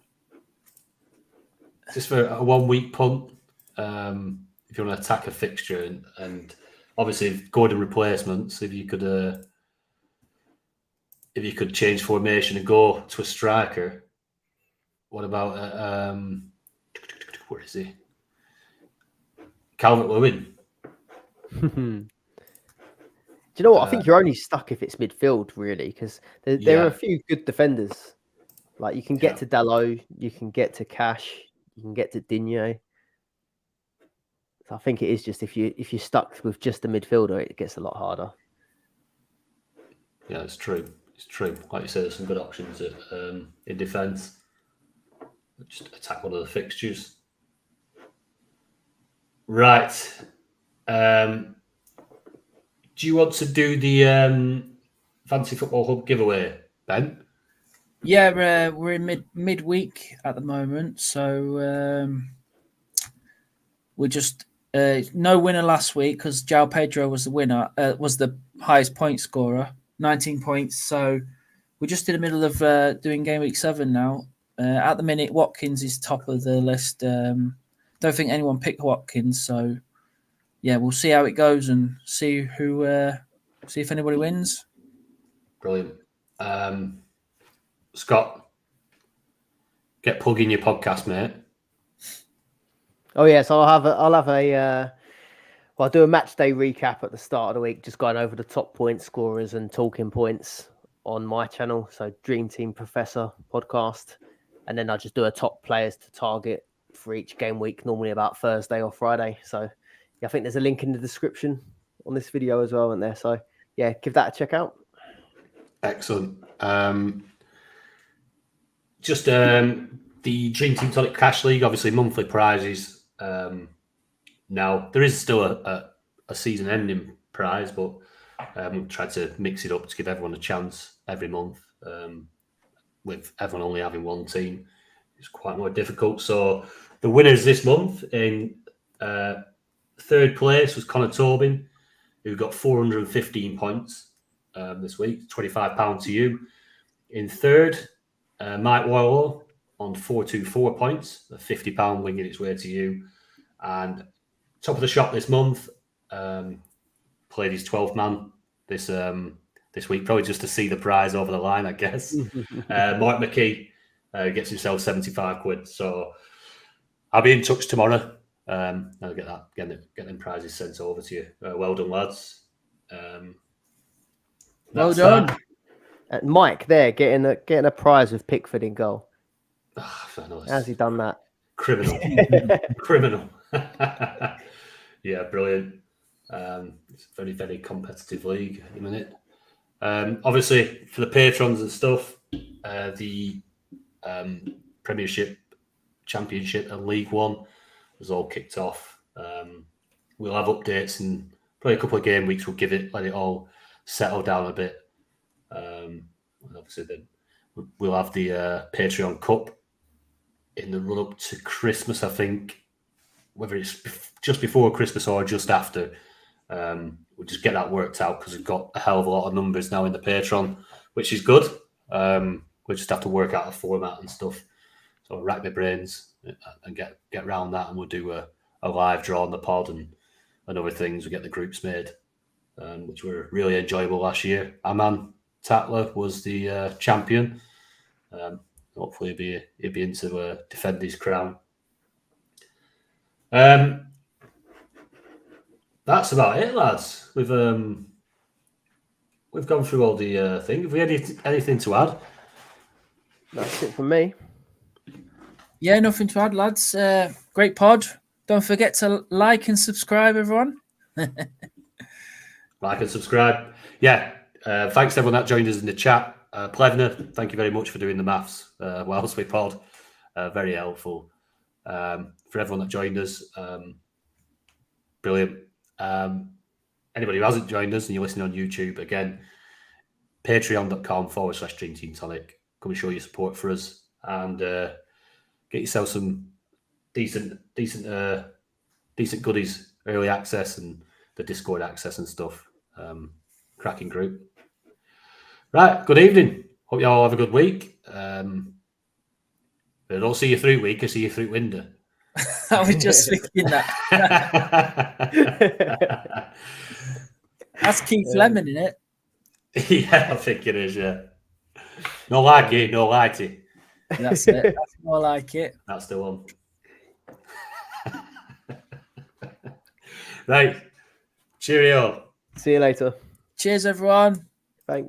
Just for a 1 week punt, if you want to attack a fixture, and obviously Gordon replacements, if you could change formation and go to a striker. What about where is he? Calvert-Lewin. Do you know what? I think you're only stuck if it's midfield, really, because there are a few good defenders. Like you can get to Dalot, you can get to Cash, you can get to Digne. So I think it is just if you're stuck with just a midfielder, it gets a lot harder. Yeah, it's true. It's true. Like you said, there's some good options in defence. Just attack one of the fixtures. Right. Do you want to do the Fantasy Football Hub giveaway, Ben? Yeah, we're in midweek at the moment, so we're just no winner last week because João Pedro was the winner, was the highest point scorer, 19 points. So we're just in the middle of doing game week 7 now. At the minute, Watkins is top of the list. Don't think anyone picked Watkins, so yeah, we'll see how it goes and see if anybody wins. Brilliant. Scott, get plugging your podcast, mate. Oh yes, I'll do a match day recap at the start of the week, just going over the top point scorers and talking points on my channel. So Dream Team Professor podcast. And then I'll just do a top players to target for each game week, normally about Thursday or Friday. So I think there's a link in the description on this video as well, isn't there? So yeah, give that a check out. Excellent. Just the Dream Team Tonic Cash League, obviously monthly prizes. Now there is still a season-ending prize, but we've tried to mix it up to give everyone a chance every month. With everyone only having one team, it's quite more difficult. So the winners this month in third place was Connor Tobin. who got 415 points this week, £25 to you. In third, Mike Warlow on 424 points, a £50 winging its way to you. And top of the shop this month, played his 12th man this week, probably just to see the prize over the line, I guess. Mark McKee gets himself 75 quid. So I'll be in touch tomorrow. I'll get them prizes sent over to you. Well done, lads. Well done. Mike there getting a prize with Pickford in goal. How's he done that? Criminal. Criminal. Yeah, brilliant. It's a very, very competitive league at the minute. Obviously, for the patrons and stuff, the Premiership, Championship and League One was all kicked off. We'll have updates in probably a couple of game weeks. We'll let it all settle down a bit. And obviously, then we'll have the Patreon Cup in the run up to Christmas, I think. Whether it's just before Christmas or just after, we'll just get that worked out because we've got a hell of a lot of numbers now in the Patreon, which is good. We'll just have to work out a format and stuff. So I'll rack my brains and get around that, and we'll do a live draw on the pod and other things. We get the groups made, which were really enjoyable last year. Our man Tatler was the champion. Hopefully he'll be in to defend his crown. That's about it, lads. We've gone through all the things. Have we anything to add? That's it from me. Yeah, nothing to add, lads. Great pod. Don't forget to like and subscribe, everyone. Like and subscribe. Yeah. Thanks to everyone that joined us in the chat. Plevna, thank you very much for doing the maths whilst we pod. Very helpful. For everyone that joined us, brilliant. Anybody who hasn't joined us and you're listening on YouTube, again, patreon.com/Dream Team Tonic. Come and show your support for us and get yourself some decent goodies, early access and the Discord access and stuff. Cracking group. Right, good evening. Hope you all have a good week. But I don't see you through week, I see you through window. I was just thinking that. That's Keith Lemon, isn't it? Yeah, I think it is, yeah. No like it, no like it. That's it. That's more like it. That's the one. Right. Cheerio. See you later. Cheers, everyone. Thanks.